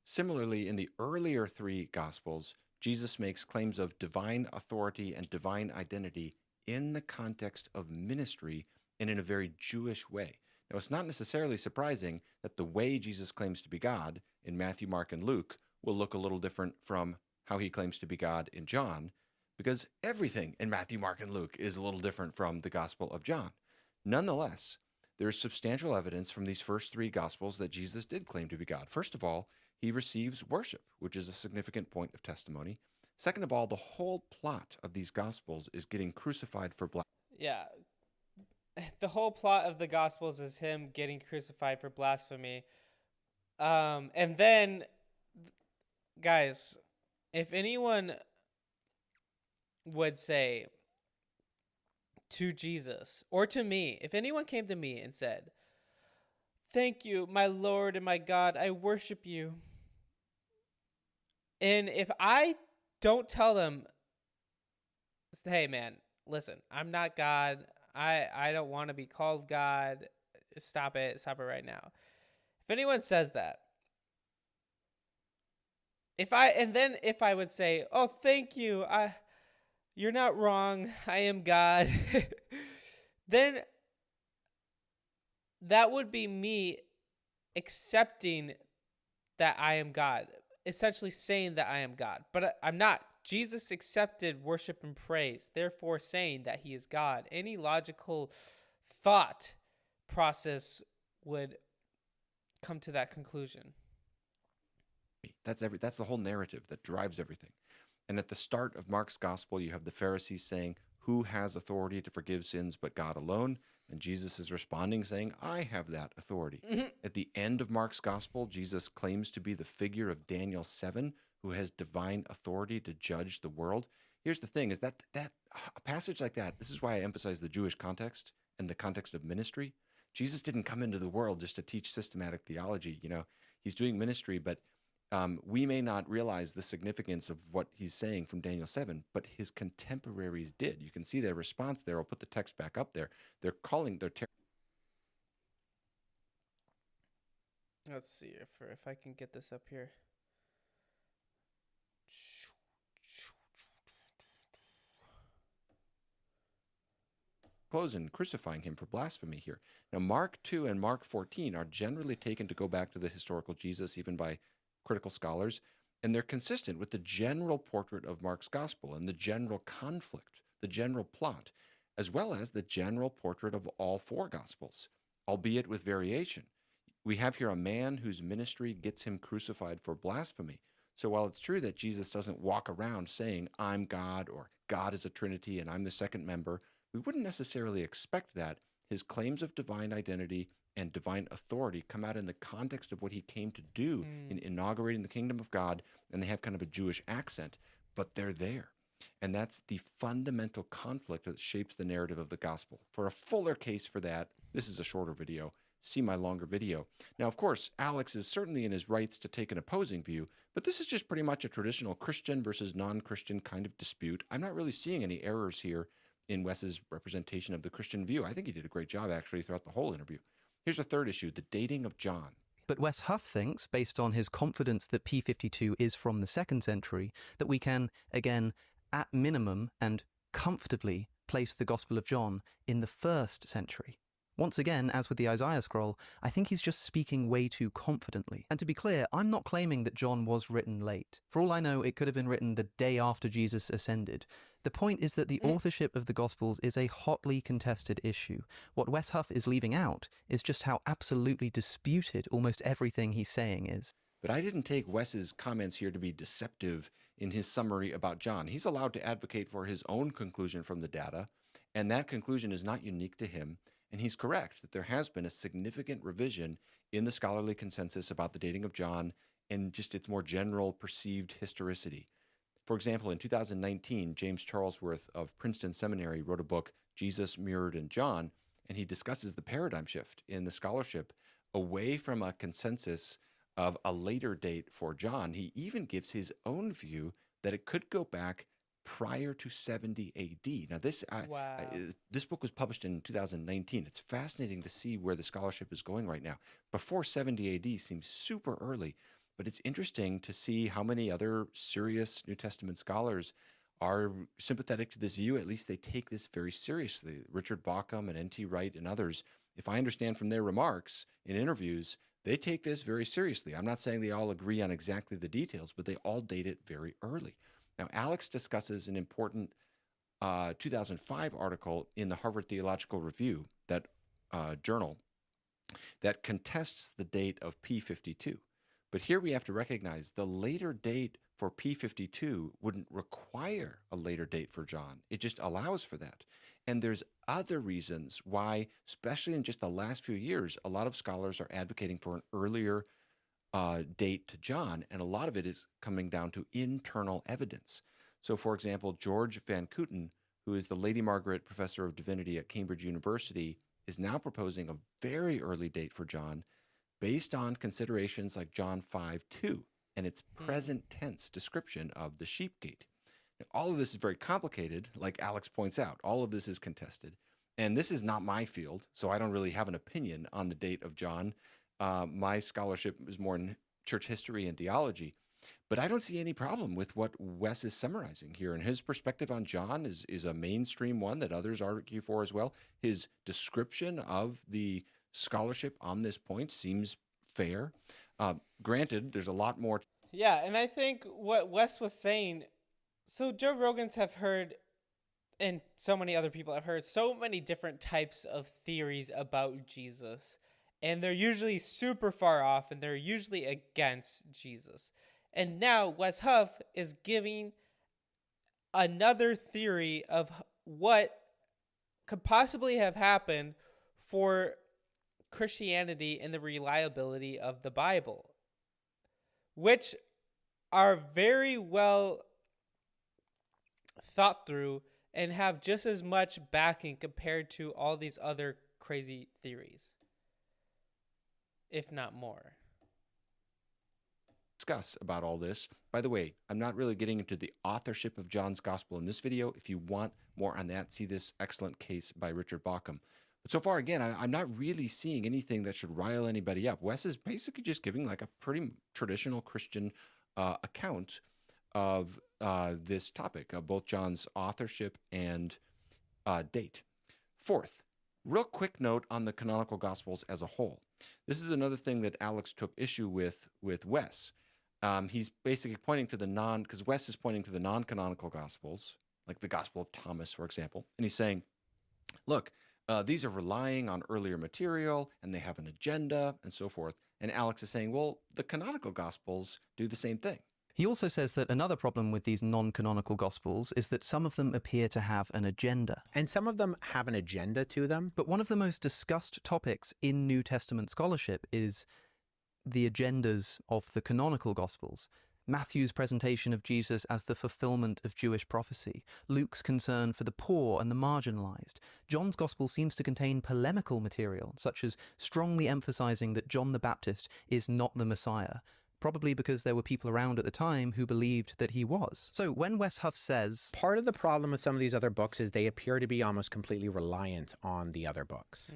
Similarly, in the earlier 3 gospels, Jesus makes claims of divine authority and divine identity in the context of ministry and in a very Jewish way. Now, it's not necessarily surprising that the way Jesus claims to be God in Matthew, Mark, and Luke will look a little different from how he claims to be God in John, because everything in Matthew, Mark, and Luke is a little different from the Gospel of John. Nonetheless, there is substantial evidence from these first 3 Gospels that Jesus did claim to be God. First of all, he receives worship, which is a significant point of testimony. Second of all, the whole plot of these Gospels is getting crucified for blasphemy. Yeah. The whole plot of the Gospels is him getting crucified for blasphemy. And then, guys, if anyone would say to Jesus or to me, if anyone came to me and said, thank you, my Lord and my God, I worship you. And if I don't tell them, hey man, listen, I'm not God. I don't want to be called God. Stop it. Stop it right now. If anyone says that, if I would say, "Oh, thank you. You're not wrong. I am God." Then that would be me accepting that I am God, essentially saying that I am God. But I'm not. Jesus accepted worship and praise, therefore saying that he is God. Any logical thought process would come to that conclusion. That's the whole narrative that drives everything. And at the start of Mark's gospel, you have the Pharisees saying, "Who has authority to forgive sins but God alone?" And Jesus is responding saying, "I have that authority." At the end of Mark's gospel, Jesus claims to be the figure of Daniel 7, who has divine authority to judge the world. Here's the thing, is that a passage like that, this is why I emphasize the Jewish context and the context of ministry. Jesus didn't come into the world just to teach systematic theology. He's doing ministry, but we may not realize the significance of what he's saying from Daniel 7, but his contemporaries did. You can see their response there. I'll put the text back up there. They're calling their Let's see if I can get this up here. close and crucifying him for blasphemy here. Now, Mark 2 and Mark 14 are generally taken to go back to the historical Jesus, even by critical scholars, and they're consistent with the general portrait of Mark's gospel and the general conflict, the general plot, as well as the general portrait of all four gospels, albeit with variation. We have here a man whose ministry gets him crucified for blasphemy. So while it's true that Jesus doesn't walk around saying, "I'm God," or "God is a Trinity and I'm the second member," we wouldn't necessarily expect that. His claims of divine identity and divine authority come out in the context of what he came to do in inaugurating the kingdom of God, and they have kind of a Jewish accent, but they're there. And that's the fundamental conflict that shapes the narrative of the gospel. For a fuller case for that, this is a shorter video. See my longer video. Now, of course, Alex is certainly in his rights to take an opposing view, but this is just pretty much a traditional Christian versus non-Christian kind of dispute. I'm not really seeing any errors here in Wes's representation of the Christian view. I think he did a great job, actually, throughout the whole interview. Here's a third issue, the dating of John. But Wes Huff thinks, based on his confidence that P52 is from the 2nd century, that we can, again, at minimum and comfortably place the Gospel of John in the 1st century. Once again, as with the Isaiah scroll, I think he's just speaking way too confidently. And to be clear, I'm not claiming that John was written late. For all I know, it could have been written the day after Jesus ascended. The point is that the authorship of the Gospels is a hotly contested issue. What Wes Huff is leaving out is just how absolutely disputed almost everything he's saying is. But I didn't take Wes's comments here to be deceptive in his summary about John. He's allowed to advocate for his own conclusion from the data, and that conclusion is not unique to him. And he's correct that there has been a significant revision in the scholarly consensus about the dating of John and just its more general perceived historicity. For example, in 2019, James Charlesworth of Princeton Seminary wrote a book, Jesus Mirrored in John, and he discusses the paradigm shift in the scholarship away from a consensus of a later date for John. He even gives his own view that it could go back prior to 70 AD. Now, this book was published in 2019. It's fascinating to see where the scholarship is going right now. Before 70 AD seems super early, but it's interesting to see how many other serious New Testament scholars are sympathetic to this view. At least they take this very seriously. Richard Bauckham and N.T. Wright and others, if I understand from their remarks in interviews, they take this very seriously. I'm not saying they all agree on exactly the details, but they all date it very early. Now, Alex discusses an important 2005 article in the Harvard Theological Review, that journal, that contests the date of P52. But here we have to recognize the later date for P52 wouldn't require a later date for John. It just allows for that. And there's other reasons why, especially in just the last few years, a lot of scholars are advocating for an earlier date to John, and a lot of it is coming down to internal evidence. So, for example, George Van Kooten, who is the Lady Margaret Professor of Divinity at Cambridge University, is now proposing a very early date for John based on considerations like John 5:2 and its present tense description of the sheep gate. All of this is very complicated, like Alex points out. All of this is contested. And this is not my field, so I don't really have an opinion on the date of John. My scholarship is more in church history and theology. But I don't see any problem with what Wes is summarizing here. And his perspective on John is a mainstream one that others argue for as well. His description of the scholarship on this point seems fair. Granted, there's a lot more. Yeah, and I think what Wes was saying, so Joe Rogans have heard, and so many other people have heard, so many different types of theories about Jesus. And they're usually super far off, and they're usually against Jesus. And now Wes Huff is giving another theory of what could possibly have happened for Christianity and the reliability of the Bible, which are very well thought through and have just as much backing compared to all these other crazy theories, if not more. Discuss about all this. By the way, I'm not really getting into the authorship of John's Gospel in this video. If you want more on that, see this excellent case by Richard Bauckham. But so far, again, I'm not really seeing anything that should rile anybody up. Wes is basically just giving like a pretty traditional Christian account of this topic, of both John's authorship and date. Fourth, real quick note on the canonical Gospels as a whole. This is another thing that Alex took issue with Wes. He's basically pointing to because Wes is pointing to the non-canonical Gospels, like the Gospel of Thomas, for example, and he's saying, look, these are relying on earlier material, and they have an agenda, and so forth. And Alex is saying, well, the canonical Gospels do the same thing. He also says that another problem with these non-canonical Gospels is that some of them appear to have an agenda. And some of them have an agenda to them. But one of the most discussed topics in New Testament scholarship is the agendas of the canonical Gospels. Matthew's presentation of Jesus as the fulfillment of Jewish prophecy, Luke's concern for the poor and the marginalized. John's Gospel seems to contain polemical material, such as strongly emphasizing that John the Baptist is not the Messiah, probably because there were people around at the time who believed that he was. So when Wes Huff says, part of the problem with some of these other books is they appear to be almost completely reliant on the other books.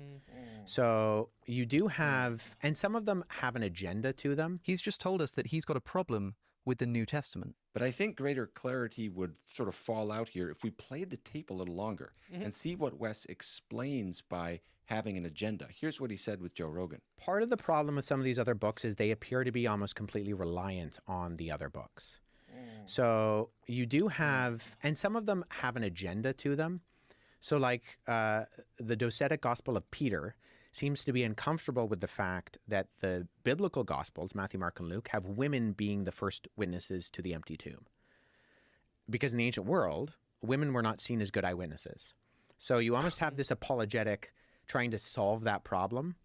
So you do have, and some of them have an agenda to them. He's just told us that he's got a problem with the New Testament. But I think greater clarity would sort of fall out here if we played the tape a little longer and see what Wes explains by having an agenda. Here's what he said with Joe Rogan. Part of the problem with some of these other books is they appear to be almost completely reliant on the other books. So you do have, and some of them have an agenda to them. So like the docetic Gospel of Peter seems to be uncomfortable with the fact that the biblical Gospels, Matthew, Mark, and Luke, have women being the first witnesses to the empty tomb. Because in the ancient world, women were not seen as good eyewitnesses. So you almost have this apologetic trying to solve that problem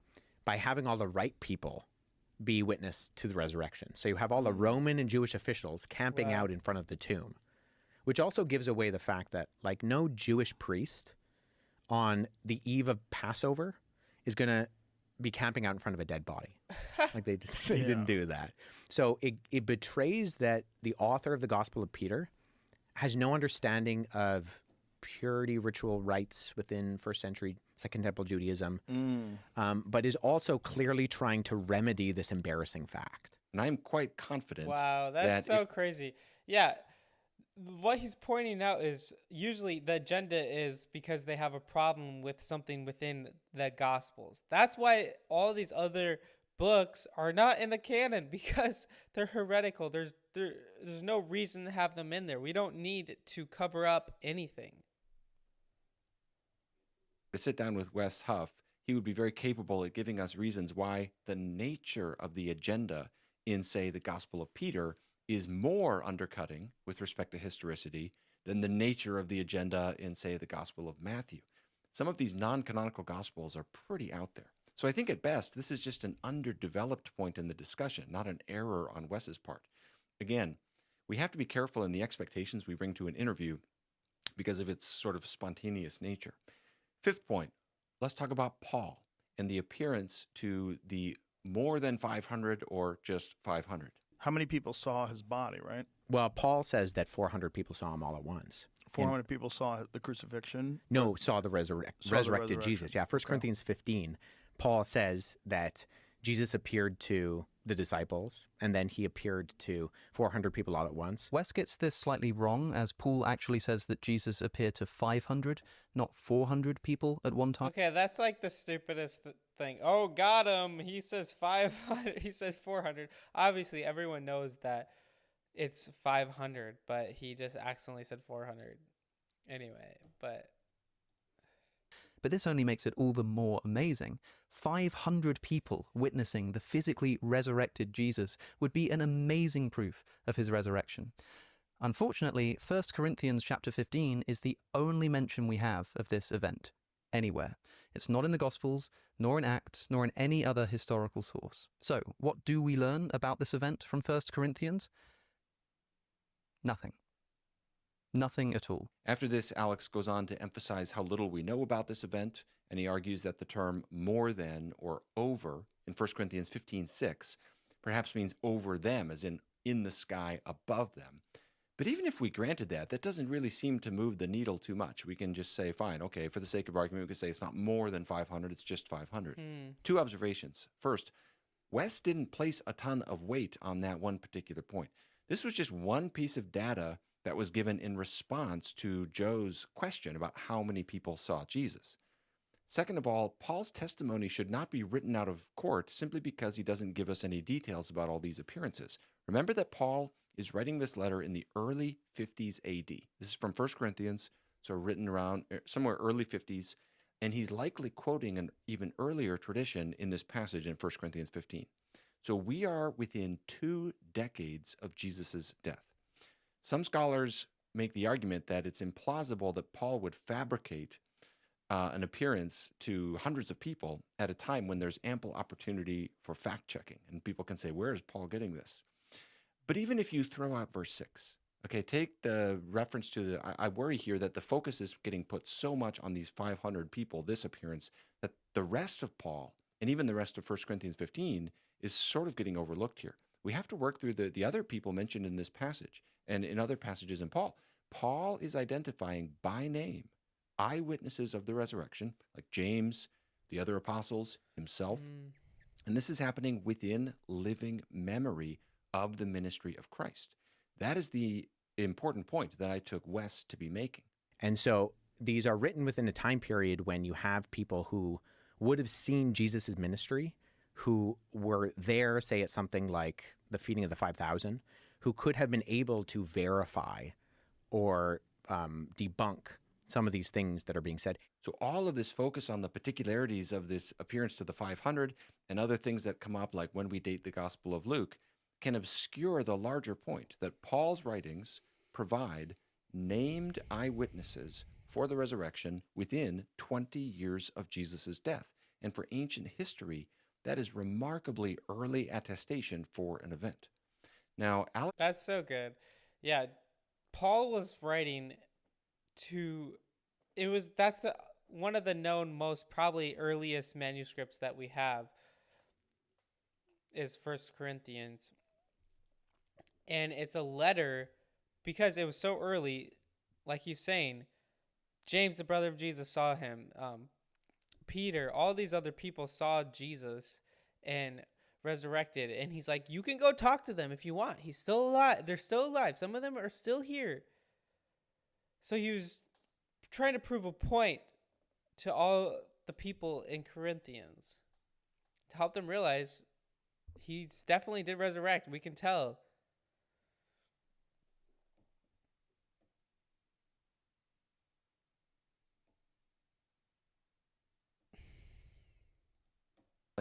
by having all the right people be witness to the resurrection. So you have all the Roman and Jewish officials camping out in front of the tomb, which also gives away the fact that like no Jewish priest on the eve of Passover is going to be camping out in front of a dead body. Like they didn't do that. So it betrays that the author of the Gospel of Peter has no understanding of purity ritual rites within first century Second Temple Judaism, but is also clearly trying to remedy this embarrassing fact. And I'm quite confident. Wow, that's so crazy. Yeah. What he's pointing out is usually the agenda is because they have a problem with something within the Gospels. That's why all these other books are not in the canon, because they're heretical. There's no reason to have them in there. We don't need to cover up anything. To sit down with Wes Huff, he would be very capable at giving us reasons why the nature of the agenda in, say, the Gospel of Peter is more undercutting with respect to historicity than the nature of the agenda in, say, the Gospel of Matthew. Some of these non-canonical Gospels are pretty out there. So I think at best, this is just an underdeveloped point in the discussion, not an error on Wes's part. Again, we have to be careful in the expectations we bring to an interview because of its sort of spontaneous nature. Fifth point, let's talk about Paul and the appearance to the more than 500 or just 500. How many people saw his body, right? Well, Paul says that 400 people saw him all at once. 400 people saw the crucifixion. No, saw the resurrected resurrection. Jesus. Yeah, 1 Okay. Corinthians 15, Paul says that Jesus appeared to the disciples, and then he appeared to 400 people all at once. Wes gets this slightly wrong, as Paul actually says that Jesus appeared to 500, not 400 people at one time. Okay, that's like the stupidest thing. Oh, got him. He says 500. He says 400. Obviously, everyone knows that it's 500, but he just accidentally said 400. Anyway, but this only makes it all the more amazing. 500 people witnessing the physically resurrected Jesus would be an amazing proof of his resurrection. Unfortunately, 1 Corinthians chapter 15 is the only mention we have of this event anywhere. It's not in the Gospels, nor in Acts, nor in any other historical source. So, what do we learn about this event from 1 Corinthians? Nothing. Nothing at all. After this, Alex goes on to emphasize how little we know about this event, and he argues that the term more than or over in 1 Corinthians 15:6 perhaps means over them, as in the sky above them. But even if we granted that, that doesn't really seem to move the needle too much. We can just say, fine, okay, for the sake of argument, we could say it's not more than 500, it's just 500. Two observations. First, Wes didn't place a ton of weight on that one particular point. This was just one piece of data that was given in response to Joe's question about how many people saw Jesus. Second of all, Paul's testimony should not be written out of court simply because he doesn't give us any details about all these appearances. Remember that Paul is writing this letter in the early 50s AD. This is from 1 Corinthians, so written around somewhere early 50s, and he's likely quoting an even earlier tradition in this passage in 1 Corinthians 15. So we are within 2 decades of Jesus' death. Some scholars make the argument that it's implausible that Paul would fabricate an appearance to hundreds of people at a time when there's ample opportunity for fact-checking. And people can say, where is Paul getting this? But even if you throw out verse 6, okay, take the reference to I worry here that the focus is getting put so much on these 500 people, this appearance, that the rest of Paul, and even the rest of 1 Corinthians 15, is sort of getting overlooked here. We have to work through the other people mentioned in this passage and in other passages in Paul. Paul is identifying by name eyewitnesses of the resurrection, like James, the other apostles, himself. And this is happening within living memory of the ministry of Christ. That is the important point that I took Wes to be making. And so these are written within a time period when you have people who would have seen Jesus' ministry, who were there, say, at something like the feeding of the 5,000, who could have been able to verify or debunk some of these things that are being said. So all of this focus on the particularities of this appearance to the 500 and other things that come up, like when we date the Gospel of Luke, can obscure the larger point that Paul's writings provide named eyewitnesses for the resurrection within 20 years of Jesus' death. And for ancient history, that is remarkably early attestation for an event. Now, Alex... That's so good. Yeah, Paul was writing to... That's the one of the known most probably earliest manuscripts that we have is 1 Corinthians. And it's a letter because it was so early, like he's saying, James, the brother of Jesus, saw him. Peter, all these other people saw Jesus and resurrected. And he's like, you can go talk to them if you want. He's still alive. They're still alive. Some of them are still here. So he was trying to prove a point to all the people in Corinthians to help them realize he definitely did resurrect. We can tell.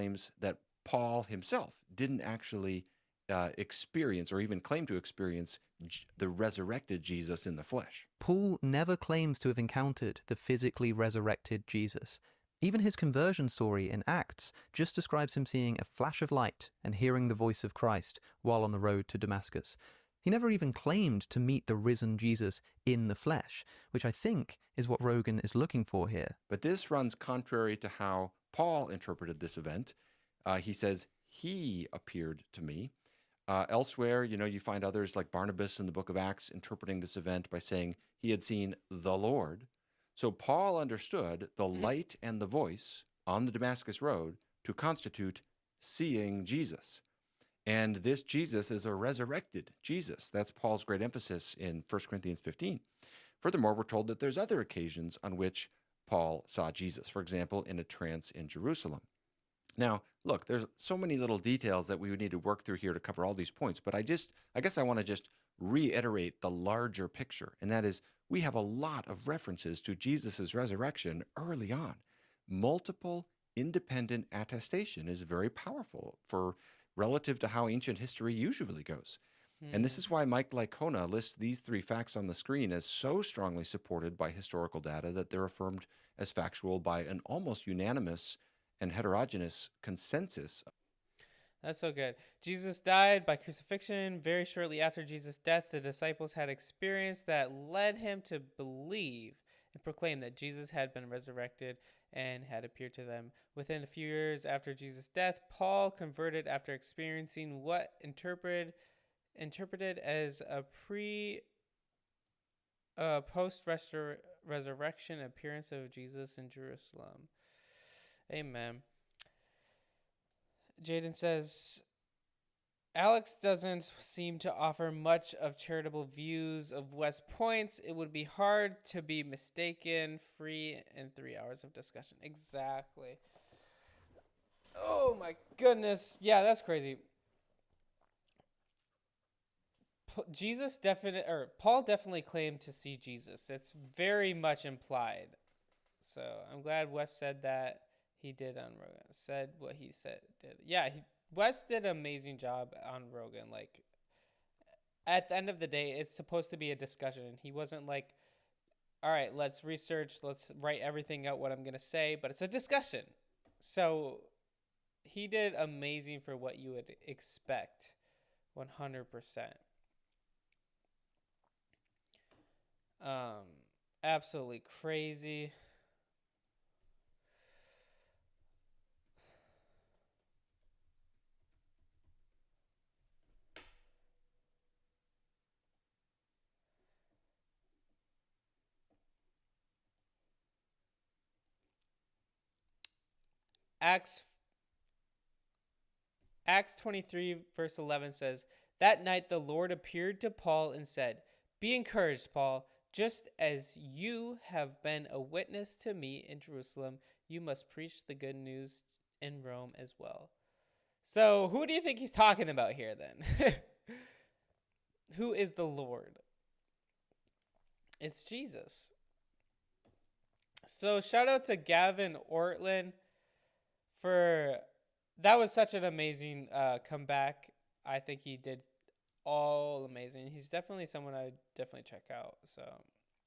claims that Paul himself didn't actually experience or even claim to experience the resurrected Jesus in the flesh. Paul never claims to have encountered the physically resurrected Jesus. Even his conversion story in Acts just describes him seeing a flash of light and hearing the voice of Christ while on the road to Damascus. He never even claimed to meet the risen Jesus in the flesh, which I think is what Rogan is looking for here. But this runs contrary to how Paul interpreted this event. He says, he appeared to me. Elsewhere, you find others like Barnabas in the book of Acts interpreting this event by saying he had seen the Lord. So Paul understood the light and the voice on the Damascus Road to constitute seeing Jesus. And this Jesus is a resurrected Jesus. That's Paul's great emphasis in 1 Corinthians 15. Furthermore, we're told that there's other occasions on which Paul saw Jesus, for example, in a trance in Jerusalem. Now, look, there's so many little details that we would need to work through here to cover all these points, but I guess I want to just reiterate the larger picture, and that is we have a lot of references to Jesus' resurrection early on. Multiple independent attestation is very powerful for relative to how ancient history usually goes. And this is why Mike Licona lists these 3 facts on the screen as so strongly supported by historical data that they're affirmed as factual by an almost unanimous and heterogeneous consensus. That's so good. Jesus died by crucifixion. Very shortly after Jesus' death, the disciples had experience that led him to believe and proclaim that Jesus had been resurrected and had appeared to them. Within a few years after Jesus' death, Paul converted after experiencing what interpreted as a post-resurrection appearance of Jesus in Jerusalem. Amen. Jaden says, Alex doesn't seem to offer much of charitable views of West Points. It would be hard to be mistaken. Free in 3 hours of discussion. Exactly. Oh my goodness. Yeah, that's crazy. Paul definitely claimed to see Jesus. That's very much implied. So I'm glad Wes said that. He did on Rogan. Said what he did. Yeah, Wes did an amazing job on Rogan. Like, at the end of the day, it's supposed to be a discussion. He wasn't like, all right, let's research, let's write everything out what I'm going to say, but it's a discussion. So he did amazing for what you would expect. 100%. Absolutely crazy. Acts 23 verse 11 says, that night the Lord appeared to Paul and said, be encouraged, Paul. Just as you have been a witness to me in Jerusalem, you must preach the good news in Rome as well. So who do you think he's talking about here then? Who is the Lord? It's Jesus. So shout out to Gavin Ortland for that was such an amazing comeback. I think he did all amazing. He's definitely someone I definitely check out. So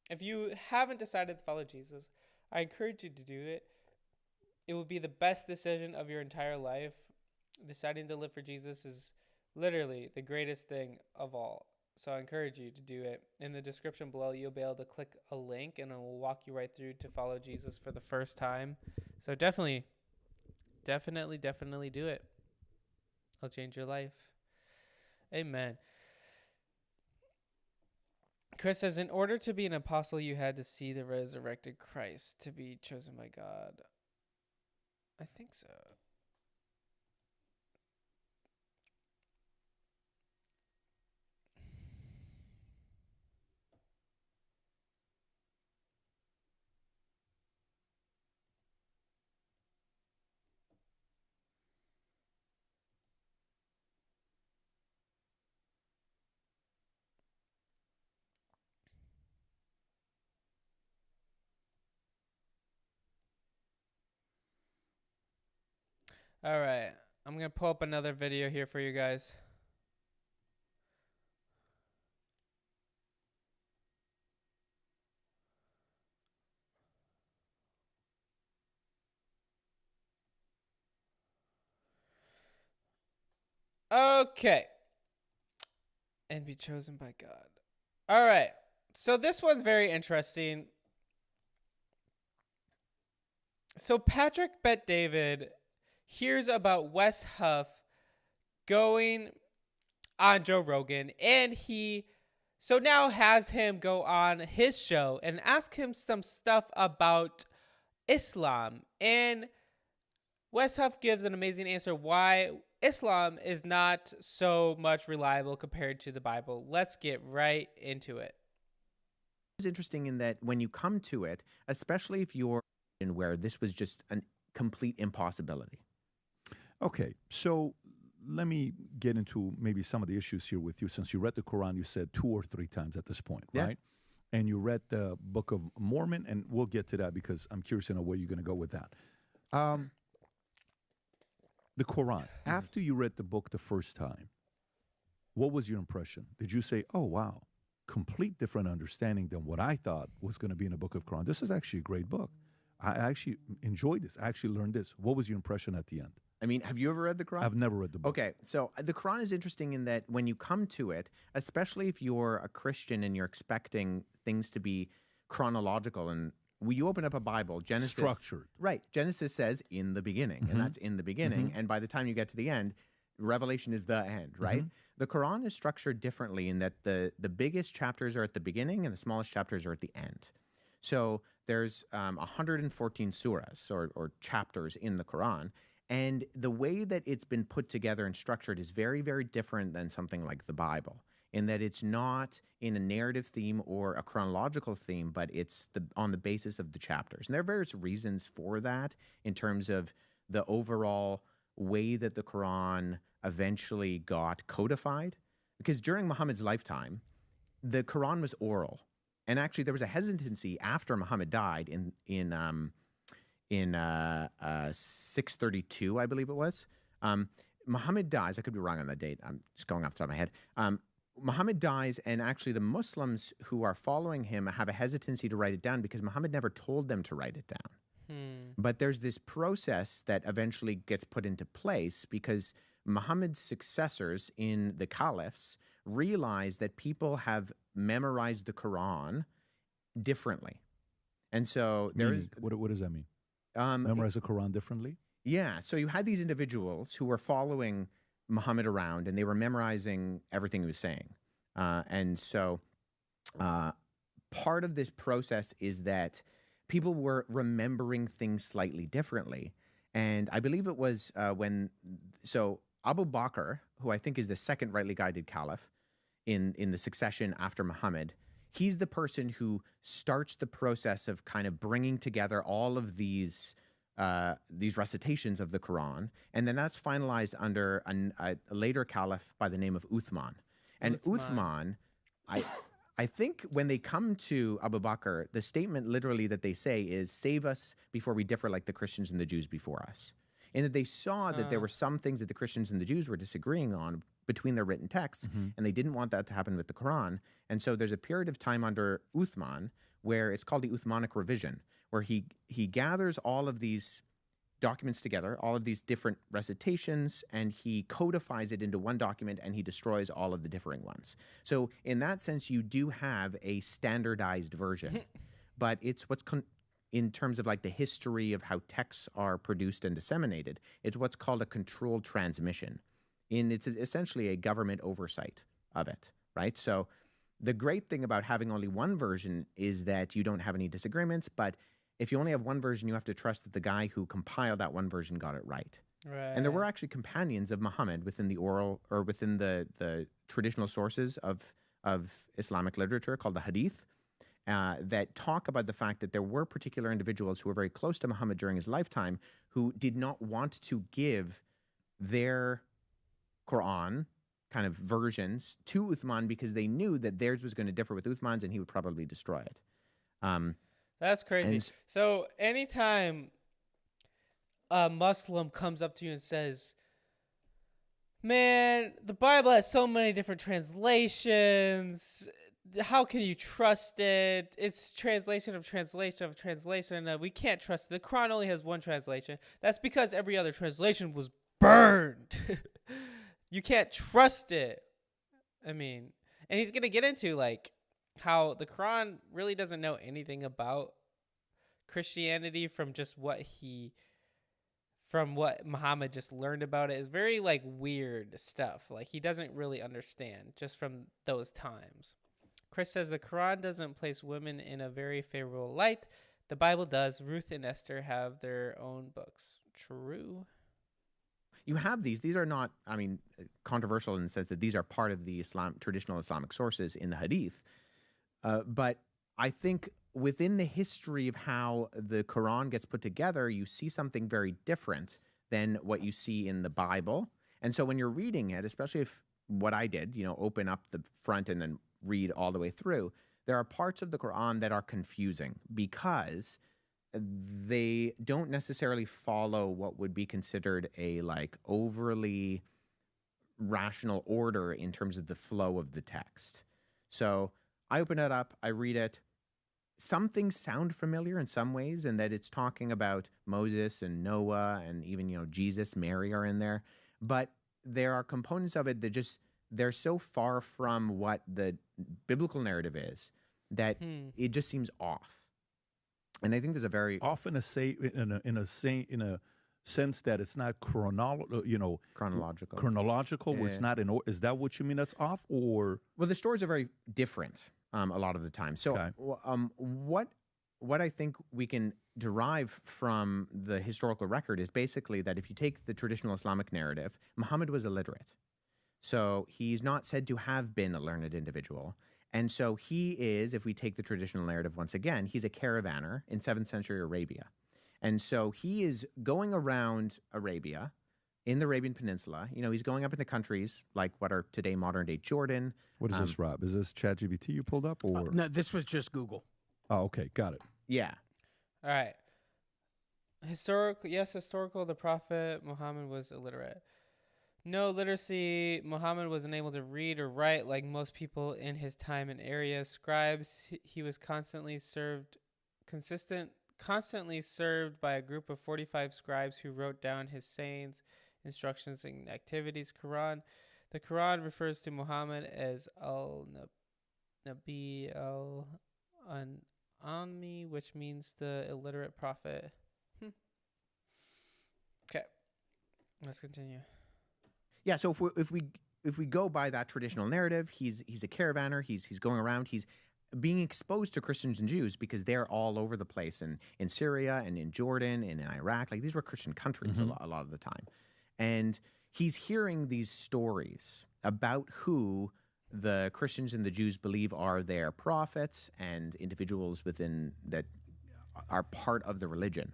if you haven't decided to follow Jesus, I encourage you to do it. It will be the best decision of your entire life. Deciding to live for Jesus is literally the greatest thing of all. So I encourage you to do it. In the description below, you'll be able to click a link and it will walk you right through to follow Jesus for the first time. So definitely do it. It'll change your life. Amen. Chris says, in order to be an apostle, you had to see the resurrected Christ to be chosen by God. I think so. All right. I'm going to pull up another video here for you guys. Okay. And be chosen by God. All right. So this one's very interesting. So Patrick Bet David hears about Wes Huff going on Joe Rogan, and he so now has him go on his show and ask him some stuff about Islam. And Wes Huff gives an amazing answer why Islam is not so much reliable compared to the Bible. Let's get right into it. It's interesting in that when you come to it, especially if you're in where this was just a complete impossibility. Okay, so let me get into maybe some of the issues here with you. Since you read the Quran, you said 2 or 3 times at this point, Yeah. right? And you read the Book of Mormon, and we'll get to that because I'm curious to know where you're going to go with that. The Quran, after you read the book the first time, what was your impression? Did you say, oh, wow, complete different understanding than what I thought was going to be in the Book of Quran? This is actually a great book. I actually enjoyed this. I actually learned this. What was your impression at the end? I mean, have you ever read the Quran? I've never read the book. Okay, so the Quran is interesting in that when you come to it, especially if you're a Christian and you're expecting things to be chronological, and when you open up a Bible, Genesis... Structured. Right. Genesis says, in the beginning, and that's in the beginning, and by the time you get to the end, Revelation is the end, right? The Quran is structured differently in that the biggest chapters are at the beginning and the smallest chapters are at the end. So there's 114 surahs or chapters in the Quran, and the way that it's been put together and structured is very, very different than something like the Bible, in that it's not in a narrative theme or a chronological theme, but it's on the basis of the chapters. And there are various reasons for that in terms of the overall way that the Quran eventually got codified. Because during Muhammad's lifetime, the Quran was oral. And actually, there was a hesitancy after Muhammad died in 632, I believe it was. Muhammad dies. I could be wrong on that date. I'm just going off the top of my head. Muhammad dies, and actually the Muslims who are following him have a hesitancy to write it down because Muhammad never told them to write it down. But there's this process that eventually gets put into place because Muhammad's successors in the caliphs realize that people have memorized the Quran differently. And so there's... What does that mean? Memorize the Quran differently? Yeah. So you had these individuals who were following Muhammad around, and they were memorizing everything he was saying. And so part of this process is that people were remembering things slightly differently. And I believe it was so Abu Bakr, who I think is the second rightly guided caliph in the succession after Muhammad, he's the person who starts the process of kind of bringing together all of these recitations of the Quran, and then that's finalized under a later caliph by the name of Uthman. And Uthman, I think when they come to Abu Bakr, the statement literally that they say is, save us before we differ like the Christians and the Jews before us. And that they saw that there were some things that the Christians and the Jews were disagreeing on between their written texts, and they didn't want that to happen with the Quran. And so there's a period of time under Uthman where it's called the Uthmanic revision, where he gathers all of these documents together, all of these different recitations, and he codifies it into one document, and he destroys all of the differing ones. So in that sense, you do have a standardized version, but it's what's in terms of like the history of how texts are produced and disseminated, it's what's called a controlled transmission. It's essentially a government oversight of it, right? So the great thing about having only one version is that you don't have any disagreements, but if you only have one version, you have to trust that the guy who compiled that one version got it right. Right. And there were actually companions of Muhammad within the oral or within the traditional sources of Islamic literature called the Hadith that talk about the fact that there were particular individuals who were very close to Muhammad during his lifetime who did not want to give their Quran kind of versions to Uthman because they knew that theirs was going to differ with Uthman's and he would probably destroy it. That's crazy. So anytime a Muslim comes up to you and says, man, the Bible has so many different translations. How can you trust it? It's translation of translation of translation. We can't trust it. The Quran only has one translation. That's because every other translation was burned. You can't trust it. I mean, and he's going to get into like how the Quran really doesn't know anything about Christianity from just what he from what Muhammad just learned about it is very like weird stuff. Like he doesn't really understand just from those times. Chris says the Quran doesn't place women in a very favorable light. The Bible does. Ruth and Esther have their own books. True. You have these are not, I mean, controversial in the sense that these are part of the traditional Islamic sources in the Hadith. But I think within the history of how the Quran gets put together, you see something very different than what you see in the Bible. And so when you're reading it, especially if what I did, open up the front and then read all the way through, there are parts of the Quran that are confusing because they don't necessarily follow what would be considered a like overly rational order in terms of the flow of the text. So I open it up, I read it. Some things sound familiar in some ways, in that it's talking about Moses and Noah and even, Jesus, Mary are in there. But there are components of it that they're so far from what the biblical narrative is that it just seems off. And I think there's a very often in a sense that it's not chronological. Yeah. It's not in. Is that what you mean? That's off, or well, the stories are very different a lot of the time. So, okay. what I think we can derive from the historical record is basically that if you take the traditional Islamic narrative, Muhammad was illiterate, so he's not said to have been a learned individual. And so he is, if we take the traditional narrative once again, he's a caravaner in 7th century Arabia. And so he is going around Arabia in the Arabian Peninsula. He's going up into countries like what are today modern-day Jordan. What is this, Rob? Is this ChatGPT you pulled up? Or No, this was just Google. Oh, okay. Got it. Yeah. All right. Historical. The Prophet Muhammad was illiterate. No literacy. Muhammad was unable to read or write like most people in his time and area. Scribes. He was constantly served by a group of 45 scribes who wrote down his sayings, instructions, and activities. Quran. The Quran refers to Muhammad as Nabi al-Anmi, which means the illiterate prophet. Okay, let's continue. Yeah, so if we go by that traditional narrative, he's a caravaner. He's going around. He's being exposed to Christians and Jews because they're all over the place in Syria and in Jordan and in Iraq. Like these were Christian countries a lot of the time, and he's hearing these stories about who the Christians and the Jews believe are their prophets and individuals within that are part of the religion,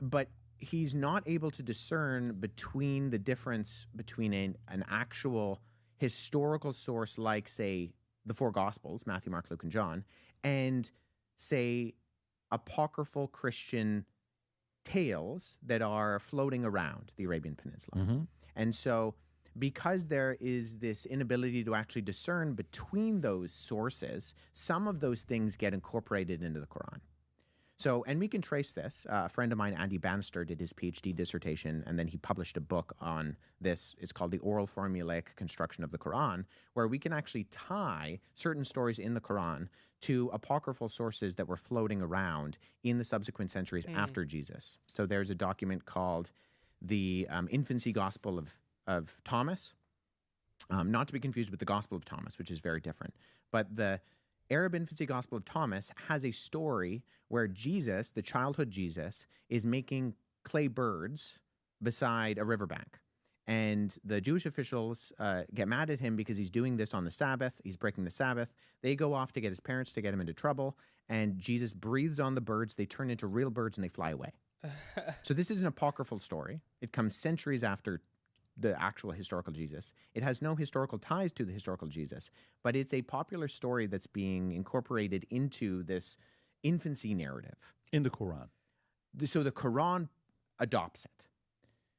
but he's not able to discern between the difference between an actual historical source like, say, the four Gospels, Matthew, Mark, Luke, and John, and, say, apocryphal Christian tales that are floating around the Arabian Peninsula. Mm-hmm. And so because there is this inability to actually discern between those sources, some of those things get incorporated into the Quran. So, and we can trace this. A friend of mine, Andy Bannister, did his PhD dissertation, and then he published a book on this. It's called The Oral Formulaic Construction of the Quran, where we can actually tie certain stories in the Quran to apocryphal sources that were floating around in the subsequent centuries after Jesus. So there's a document called the Infancy Gospel of Thomas, not to be confused with the Gospel of Thomas, which is very different. But the Arab Infancy Gospel of Thomas has a story where Jesus, the childhood Jesus, is making clay birds beside a riverbank. And the Jewish officials get mad at him because he's doing this on the Sabbath. He's breaking the Sabbath. They go off to get his parents to get him into trouble. And Jesus breathes on the birds. They turn into real birds and they fly away. So this is an apocryphal story. It comes centuries after the actual historical Jesus. It has no historical ties to the historical Jesus, but it's a popular story that's being incorporated into this infancy narrative. In the Quran. So the Quran adopts it.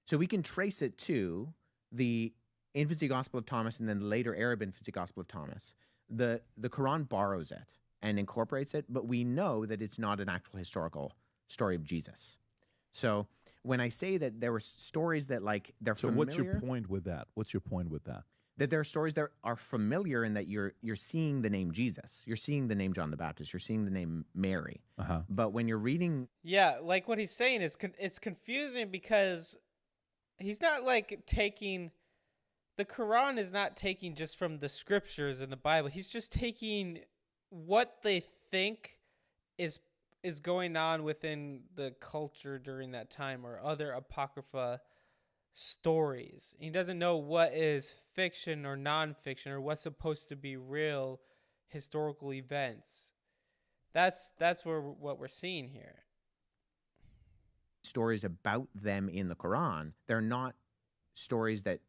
So we can trace it to the Infancy Gospel of Thomas and then the later Arab Infancy Gospel of Thomas. The Quran borrows it and incorporates it, but we know that it's not an actual historical story of Jesus. So when I say that there were stories that like they're familiar. So what's your point with that? that there are stories that are familiar in that you're seeing the name Jesus, you're seeing the name John the Baptist, you're seeing the name Mary. But when you're reading, Yeah, like what he's saying is it's confusing because he's not like taking the Quran is not taking just from the scriptures in the Bible. He's just taking what they think is going on within the culture during that time or other apocrypha stories. He doesn't know what is fiction or nonfiction or what's supposed to be real historical events. That's what we're seeing here. stories about them in the Quran, they're not stories that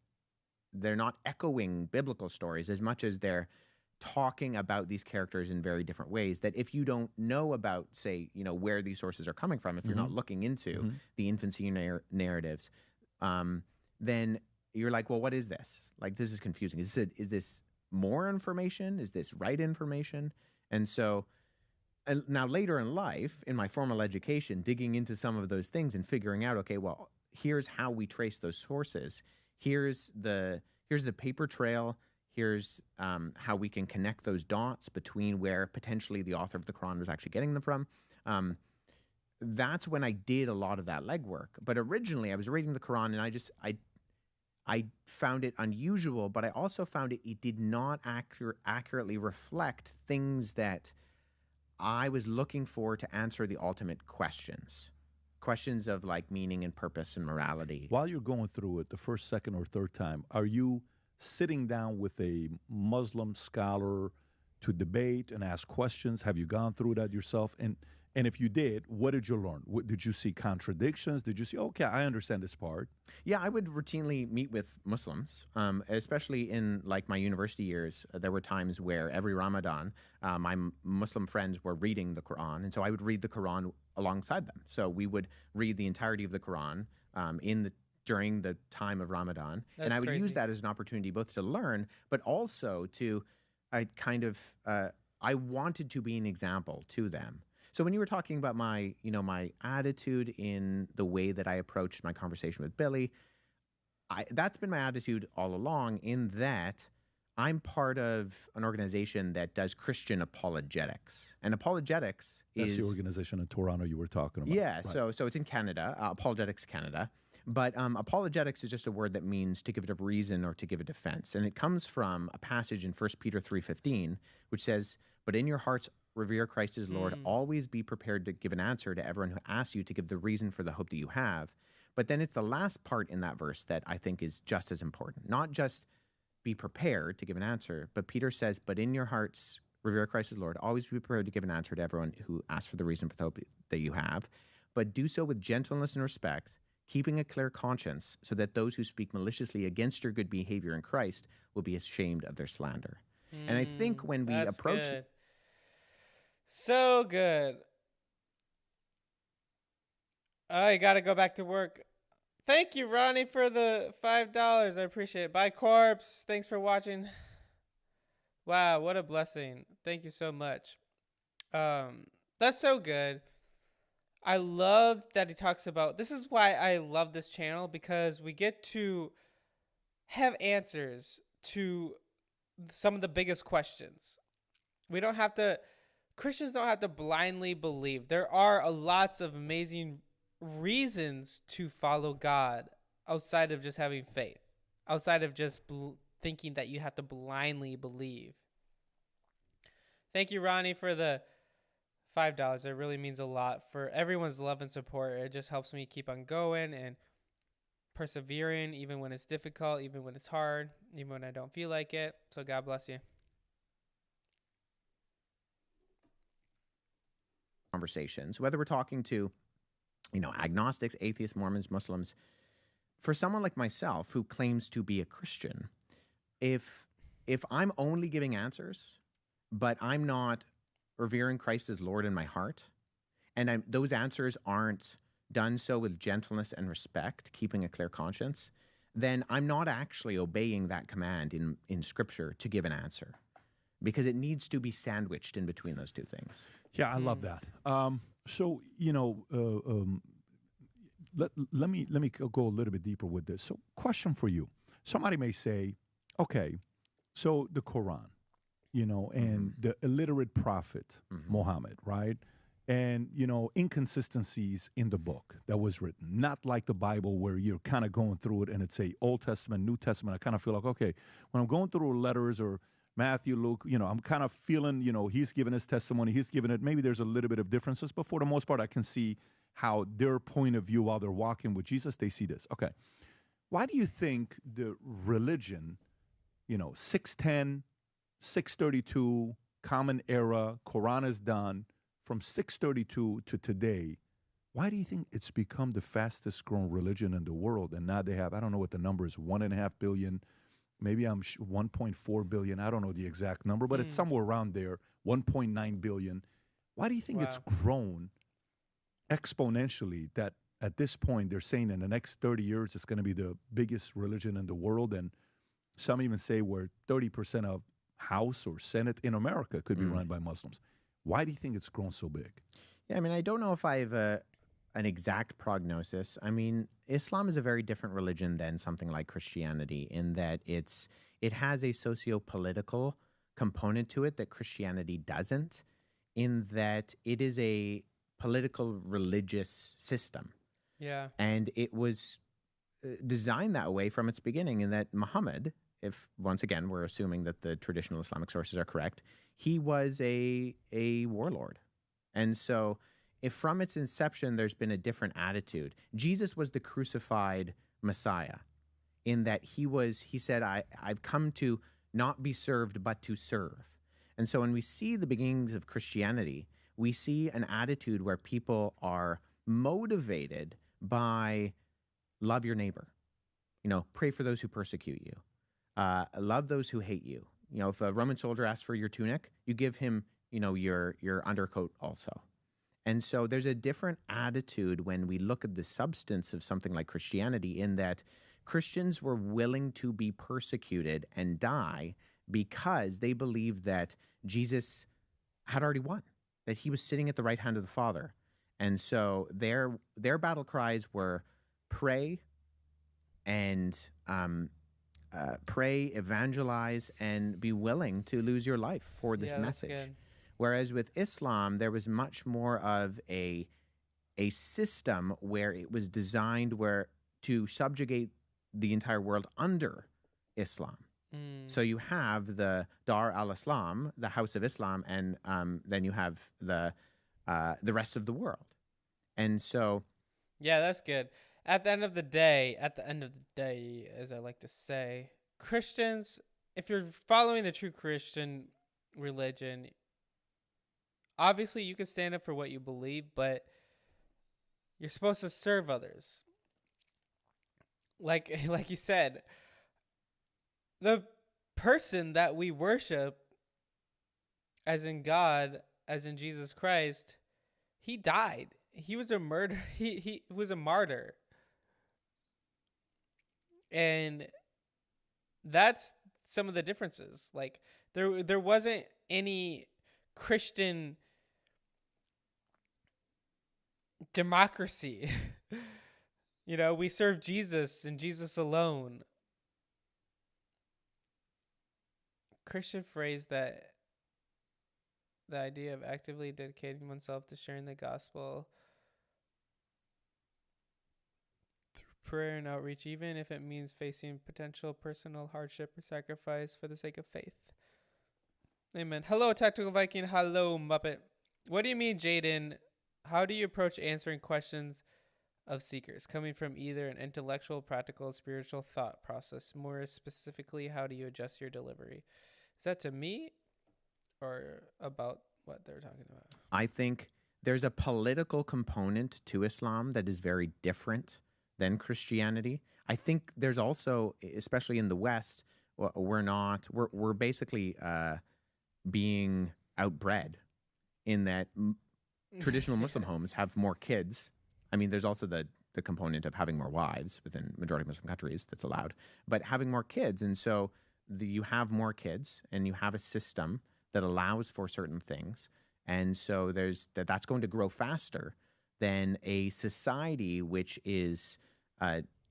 they're not echoing biblical stories as much as they're talking about these characters in very different ways that if you don't know about, say, where these sources are coming from, if you're not looking into the infancy narratives, then you're like, well, what is this? Like, this is confusing. Is this more information? Is this right information? And so now later in life, in my formal education, digging into some of those things and figuring out, okay, well, here's how we trace those sources. Here's the paper trail. Here's how we can connect those dots between where potentially the author of the Quran was actually getting them from. That's when I did a lot of that legwork. But originally, I was reading the Quran, and I found it unusual, but I also found it did not accurately reflect things that I was looking for to answer the ultimate questions of like meaning and purpose and morality. While you're going through it the first, second, or third time, are you sitting down with a Muslim scholar to debate and ask questions? Have you gone through that yourself? And if you did, what did you learn? Did you see contradictions? Did you see, okay, I understand this part? Yeah, I would routinely meet with Muslims, especially in like my university years. There were times where every Ramadan, my Muslim friends were reading the Quran, and so I would read the Quran alongside them. So we would read the entirety of the Quran during the time of Ramadan, and I would use that as an opportunity both to learn, but also to I wanted to be an example to them. So when you were talking about my attitude in the way that I approached my conversation with Billy, that's been my attitude all along, in that I'm part of an organization that does Christian apologetics. And apologetics is... That's the organization in Toronto you were talking about. Yeah, right. So it's in Canada, Apologetics Canada. But apologetics is just a word that means to give it a reason or to give a defense. And it comes from a passage in 1 Peter 3:15, which says, "But in your hearts revere Christ as Lord. Always be prepared to give an answer to everyone who asks you to give the reason for the hope that you have." But then it's the last part in that verse that I think is just as important. Not just be prepared to give an answer, but Peter says, "But in your hearts revere Christ as Lord. Always be prepared to give an answer to everyone who asks for the reason for the hope that you have. But do so with gentleness and respect, keeping a clear conscience, so that those who speak maliciously against your good behavior in Christ will be ashamed of their slander." And I think when we approach... Good. So good. I gotta go back to work. Thank you, Ronnie, for the $5. I appreciate it. Bye, Corpse. Thanks for watching. Wow, what a blessing. Thank you so much. That's so good. I love that he talks about... This is why I love this channel, because we get to have answers to some of the biggest questions. We don't have to... Christians don't have to blindly believe. There are lots of amazing reasons to follow God outside of just having faith, outside of just thinking that you have to blindly believe. Thank you, Ronnie, for the $5. It really means a lot for everyone's love and support. It just helps me keep on going and persevering, even when it's difficult, even when it's hard, even when I don't feel like it. So God bless you. Conversations, whether we're talking to, agnostics, atheists, Mormons, Muslims, for someone like myself who claims to be a Christian, if I'm only giving answers, but I'm not revering Christ as Lord in my heart, and those answers aren't done so with gentleness and respect, keeping a clear conscience, then I'm not actually obeying that command in Scripture to give an answer, because it needs to be sandwiched in between those two things. Yeah, I love that. Let me go a little bit deeper with this. So, question for you. Somebody may say, Okay, so the Quran, and the illiterate prophet Muhammad, right? And, inconsistencies in the book that was written, not like the Bible where you're kind of going through it and it's a Old Testament, New Testament. I kind of feel like, okay, when I'm going through letters or Matthew, Luke, I'm kind of feeling, he's giving his testimony, he's giving it. Maybe there's a little bit of differences, but for the most part, I can see how their point of view while they're walking with Jesus, they see this. Okay. Why do you think the religion, 610, 632, Common Era, Quran is done, from 632 to today, why do you think it's become the fastest growing religion in the world? And now they have, I don't know what the number is, 1.5 billion, maybe 1.4 billion. I don't know the exact number, but it's somewhere around there, 1.9 billion. Why do you think it's grown exponentially that at this point they're saying in the next 30 years it's going to be the biggest religion in the world? And some even say where 30% of House or Senate in America could be run by Muslims. Why do you think it's grown so big? Yeah, I mean, I don't know if I have an exact prognosis. I mean, Islam is a very different religion than something like Christianity in that it has a socio-political component to it that Christianity doesn't, in that it is a political religious system. Yeah. And it was designed that way from its beginning, in that Muhammad, if once again we're assuming that the traditional Islamic sources are correct, he was a warlord. And so if from its inception there's been a different attitude, Jesus was the crucified Messiah in that he said, I've come to not be served, but to serve. And so when we see the beginnings of Christianity, we see an attitude where people are motivated by love your neighbor, pray for those who persecute you, love those who hate you. If a Roman soldier asks for your tunic, you give him, your undercoat also. And so there's a different attitude when we look at the substance of something like Christianity, in that Christians were willing to be persecuted and die because they believed that Jesus had already won, that he was sitting at the right hand of the Father. And so their battle cries were pray and pray, evangelize, and be willing to lose your life for this message. Good. Whereas with Islam, there was much more of a system where it was designed to subjugate the entire world under Islam. So you have the Dar al-Islam, the House of Islam, and then you have the rest of the world. And so, yeah, that's good. At the end of the day, as I like to say, Christians, if you're following the true Christian religion, obviously you can stand up for what you believe, but you're supposed to serve others. Like you said, the person that we worship, as in God, as in Jesus Christ, he died. He was a murderer. He was a martyr. And that's some of the differences. Like there wasn't any Christian democracy. We serve Jesus and Jesus alone. Christian phrase that the idea of actively dedicating oneself to sharing the gospel prayer and outreach, even if it means facing potential personal hardship or sacrifice for the sake of faith. Amen. Hello, Tactical Viking. Hello, Muppet. What do you mean, Jaden? How do you approach answering questions of seekers coming from either an intellectual, practical, spiritual thought process? More specifically, how do you adjust your delivery? Is that to me or about what they're talking about? I think there's a political component to Islam that is very different than Christianity. I think there's also, especially in the West, we're basically being outbred in that traditional Muslim homes have more kids. I mean, there's also the component of having more wives within majority Muslim countries that's allowed, but having more kids. And so you have more kids and you have a system that allows for certain things. And so that's going to grow faster than a society which is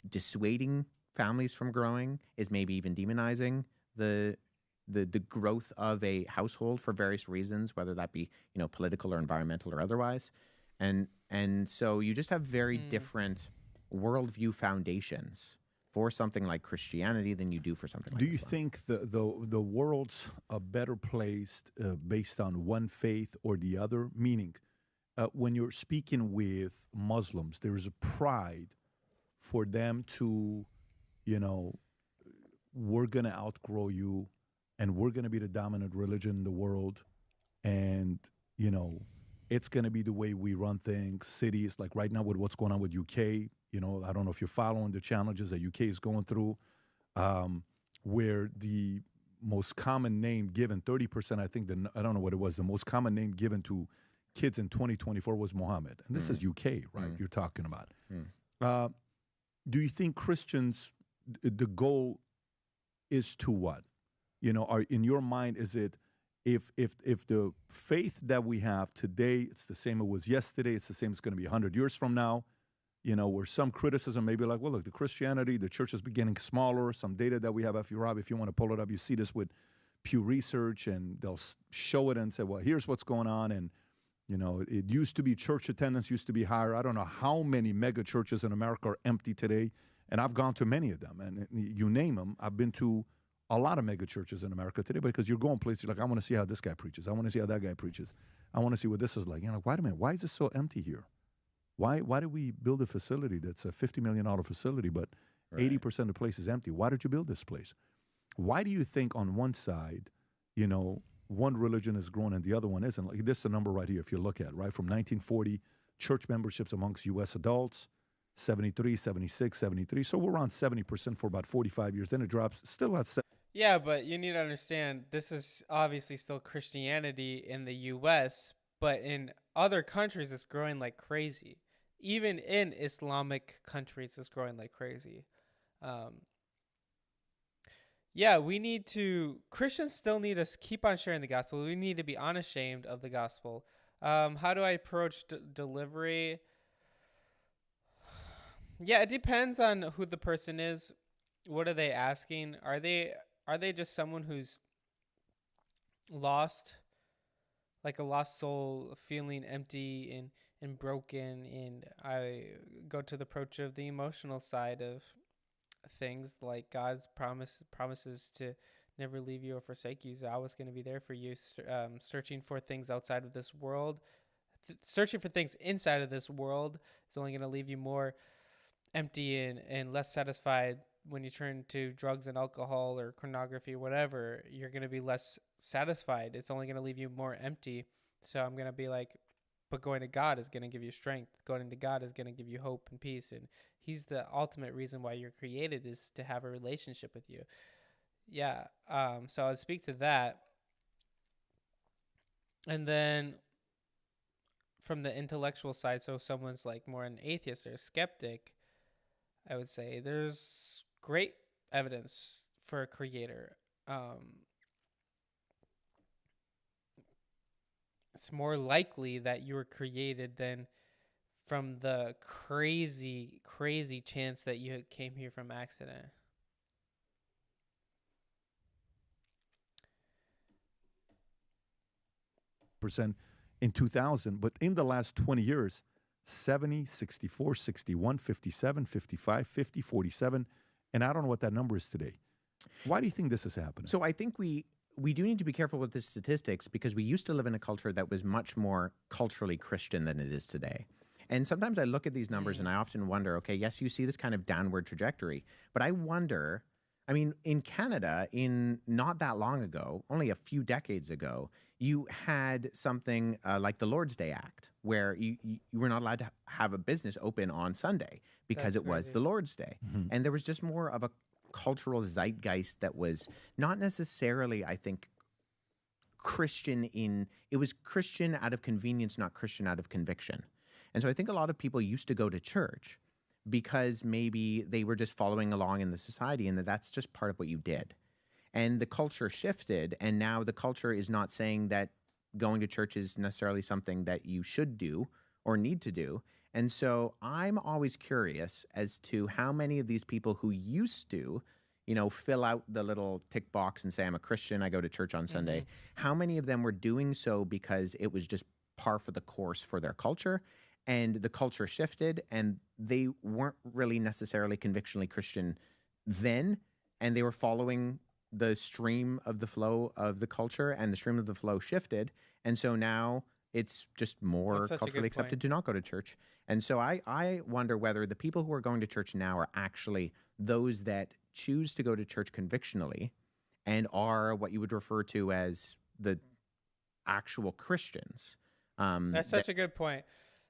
dissuading families from growing, is maybe even demonizing the growth of a household for various reasons, whether that be, political or environmental or otherwise. And so you just have very different worldview foundations for something like Christianity than you do for something like Do you Islam. think the world's a better placed based on one faith or the other? Meaning, when you're speaking with Muslims, there is a pride for them to, we're going to outgrow you, and we're going to be the dominant religion in the world, and it's going to be the way we run things. Cities like right now with what's going on with UK. I don't know if you're following the challenges that UK is going through, where the most common name given, 30%, I think, I don't know what it was, the most common name given to kids in 2024 was Muhammad. And this is UK, right? You're talking about. Do you think Christians, the goal is to what? In your mind, is it if the faith that we have today, it's the same it was yesterday, it's the same it's going to be 100 years from now, where some criticism may be like, well, look, the church is getting smaller. Some data that we have, if you want to pull it up, you see this with Pew Research, and they'll show it and say, well, here's what's going on. And, it used to be church attendance used to be higher. I don't know how many mega churches in America are empty today. And I've gone to many of them. And you name them, I've been to a lot of mega churches in America today, because you're going places like, I want to see how this guy preaches. I want to see how that guy preaches. I want to see what this is like. Wait a minute, why is this so empty here? Why did we build a facility that's a $50 million facility, but 80% of the place is empty? Why did you build this place? Why do you think on one side, one religion is growing and the other one isn't? Like, this is a number right here, if you look at, right? From 1940, church memberships amongst U.S. adults, 73, 76, 73. So we're around 70% for about 45 years. Then it drops, still at Yeah, but you need to understand, this is obviously still Christianity in the U.S., but in other countries, it's growing like crazy. Even in Islamic countries, it's growing like crazy. Christians still need to keep on sharing the gospel. We need to be unashamed of the gospel. How do I approach delivery? Yeah, it depends on who the person is. What are they asking? Are they just someone who's lost, like a lost soul, feeling empty and broken? And I go to the approach of the emotional side of things, like God's promises to never leave you or forsake you. So I was going to be there for you, searching for things outside of this world. Searching for things inside of this world is only going to leave you more empty and less satisfied. When you turn to drugs and alcohol or pornography or whatever, you're going to be less satisfied. It's only going to leave you more empty. So I'm going to be like, but going to God is going to give you strength. Going to God is going to give you hope and peace. And he's the ultimate reason why you're created, is to have a relationship with you. Yeah. So I'd speak to that. And then from the intellectual side, so someone's like more an atheist or a skeptic, I would say there's great evidence for a creator. It's more likely that you were created than from the crazy, crazy chance that you came here from accident. Percent in 2000, but in the last 20 years, 70, 64, 61, 57, 55, 50, 47, and I don't know what that number is today. Why do you think this is happening? So I think we do need to be careful with the statistics, because we used to live in a culture that was much more culturally Christian than it is today. And sometimes I look at these numbers and I often wonder, okay, yes, you see this kind of downward trajectory, but I wonder, I mean, in Canada, in not that long ago, only a few decades ago, you had something like the Lord's Day Act, where you were not allowed to have a business open on Sunday because it was the Lord's Day. And there was just more of a cultural zeitgeist that was not necessarily, I think, Christian it was Christian out of convenience, not Christian out of conviction. And so I think a lot of people used to go to church because maybe they were just following along in the society, and that's just part of what you did. And the culture shifted, and now the culture is not saying that going to church is necessarily something that you should do or need to do. And so I'm always curious as to how many of these people who used to, fill out the little tick box and say, I'm a Christian, I go to church on Sunday, how many of them were doing so because it was just par for the course for their culture, and the culture shifted and they weren't really necessarily convictionally Christian then, and they were following the stream of the flow of the culture, and the stream of the flow shifted. And so now it's just more That's such a culturally good accepted point. to not go to church. And so I wonder whether the people who are going to church now are actually those that choose to go to church convictionally and are what you would refer to as the actual Christians. That's such a good point.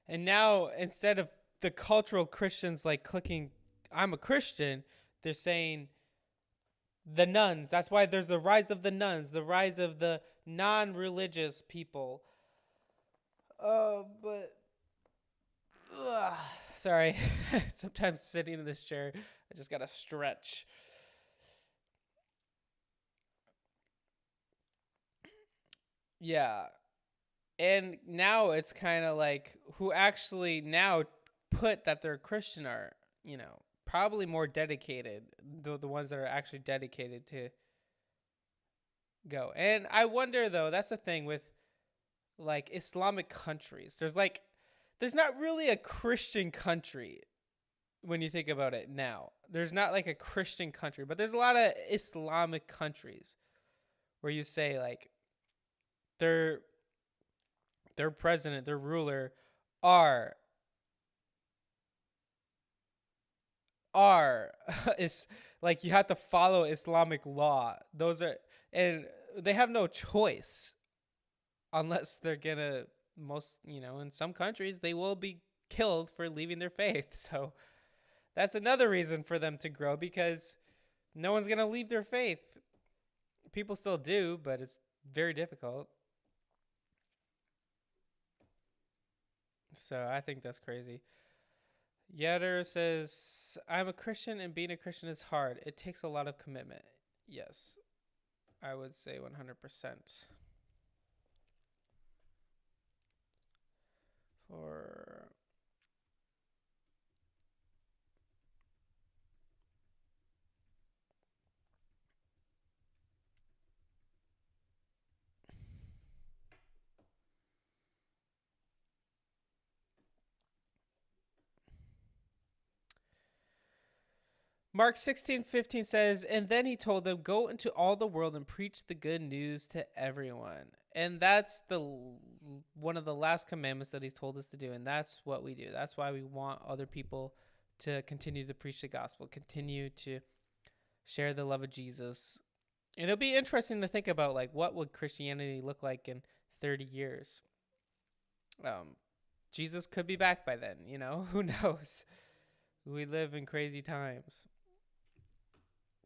And now, instead of the cultural Christians like clicking, I'm a Christian, they're saying the nuns. That's why there's the rise of the nuns, the rise of the non-religious people. Sorry. Sometimes sitting in this chair, I just got to stretch. Yeah. And now it's kind of like who actually now put that they're Christian are, probably more dedicated, the ones that are actually dedicated to go. And I wonder, though, that's the thing with like Islamic countries. There's not really a Christian country when you think about it now. There's not like a Christian country, but there's a lot of Islamic countries where you say like their president, their ruler are is like you have to follow Islamic law. And they have no choice unless they're gonna in some countries they will be killed for leaving their faith. So that's another reason for them to grow, because no one's gonna leave their faith. People still do, but it's very difficult. So I think that's crazy. Yetter says, I'm a Christian and being a Christian is hard. It takes a lot of commitment. Yes, I would say 100%. For Mark 16:15 says, and then he told them, go into all the world and preach the good news to everyone. And that's one of the last commandments that he's told us to do. And that's what we do. That's why we want other people to continue to preach the gospel, continue to share the love of Jesus. And it'll be interesting to think about, like, what would Christianity look like in 30 years? Jesus could be back by then, who knows? We live in crazy times.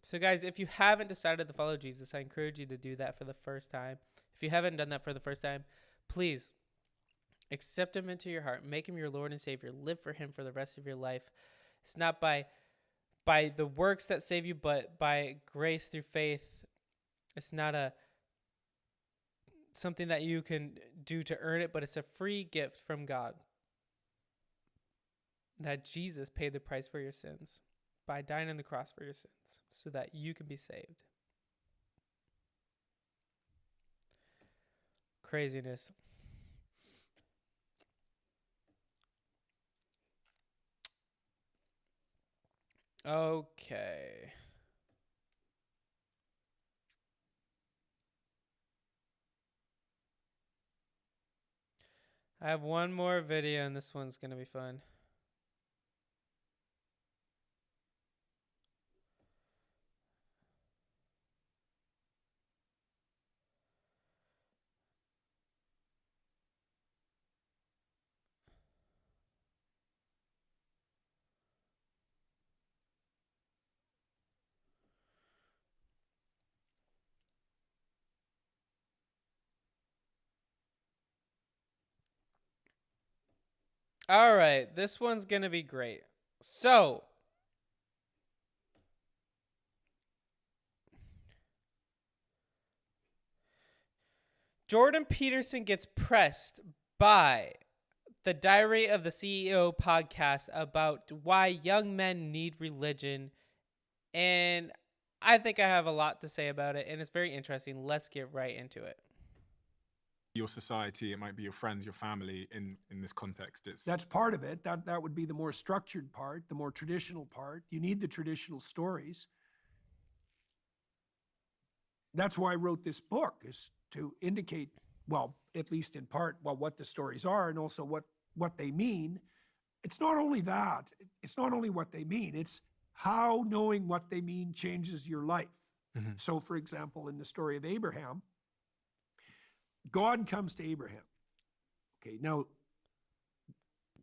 So guys, if you haven't decided to follow Jesus, I encourage you to do that for the first time. If you haven't done that for the first time, please accept him into your heart. Make him your Lord and Savior. Live for him for the rest of your life. It's not by the works that save you, but by grace through faith. It's not something that you can do to earn it, but it's a free gift from God. That Jesus paid the price for your sins by dying on the cross for your sins so that you can be saved. Craziness. Okay. I have one more video and this one's going to be fun. All right, this one's going to be great. So, Jordan Peterson gets pressed by the Diary of the CEO podcast about why young men need religion. And I think I have a lot to say about it, and it's very interesting. Let's get right into it. Your society, it might be your friends, your family in this context. That's part of it. That would be the more structured part, the more traditional part. You need the traditional stories. That's why I wrote this book, is to indicate, well, at least in part, well, what the stories are and also what they mean. It's not only that. It's not only what they mean. It's how knowing what they mean changes your life. Mm-hmm. So, for example, in the story of Abraham, God comes to Abraham. Okay, now,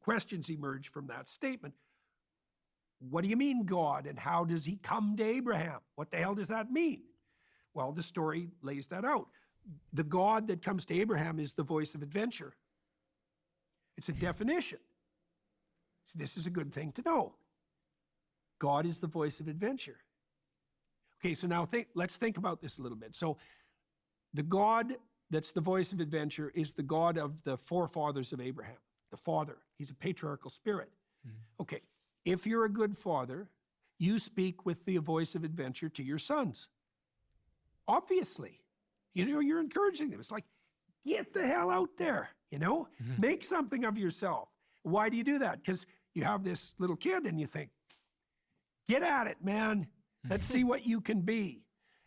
questions emerge from that statement. What do you mean, God, and how does he come to Abraham? What the hell does that mean? Well, the story lays that out. The God that comes to Abraham is the voice of adventure. It's a definition. So this is a good thing to know. God is the voice of adventure. Okay, so now let's think about this a little bit. So the God that's the voice of adventure is the God of the forefathers of Abraham, the father. He's a patriarchal spirit. Mm-hmm. Okay, if you're a good father, you speak with the voice of adventure to your sons. Obviously, you're encouraging them. It's like, get the hell out there, mm-hmm. Make something of yourself. Why do you do that? Because you have this little kid and you think, get at it, man. Let's see what you can be.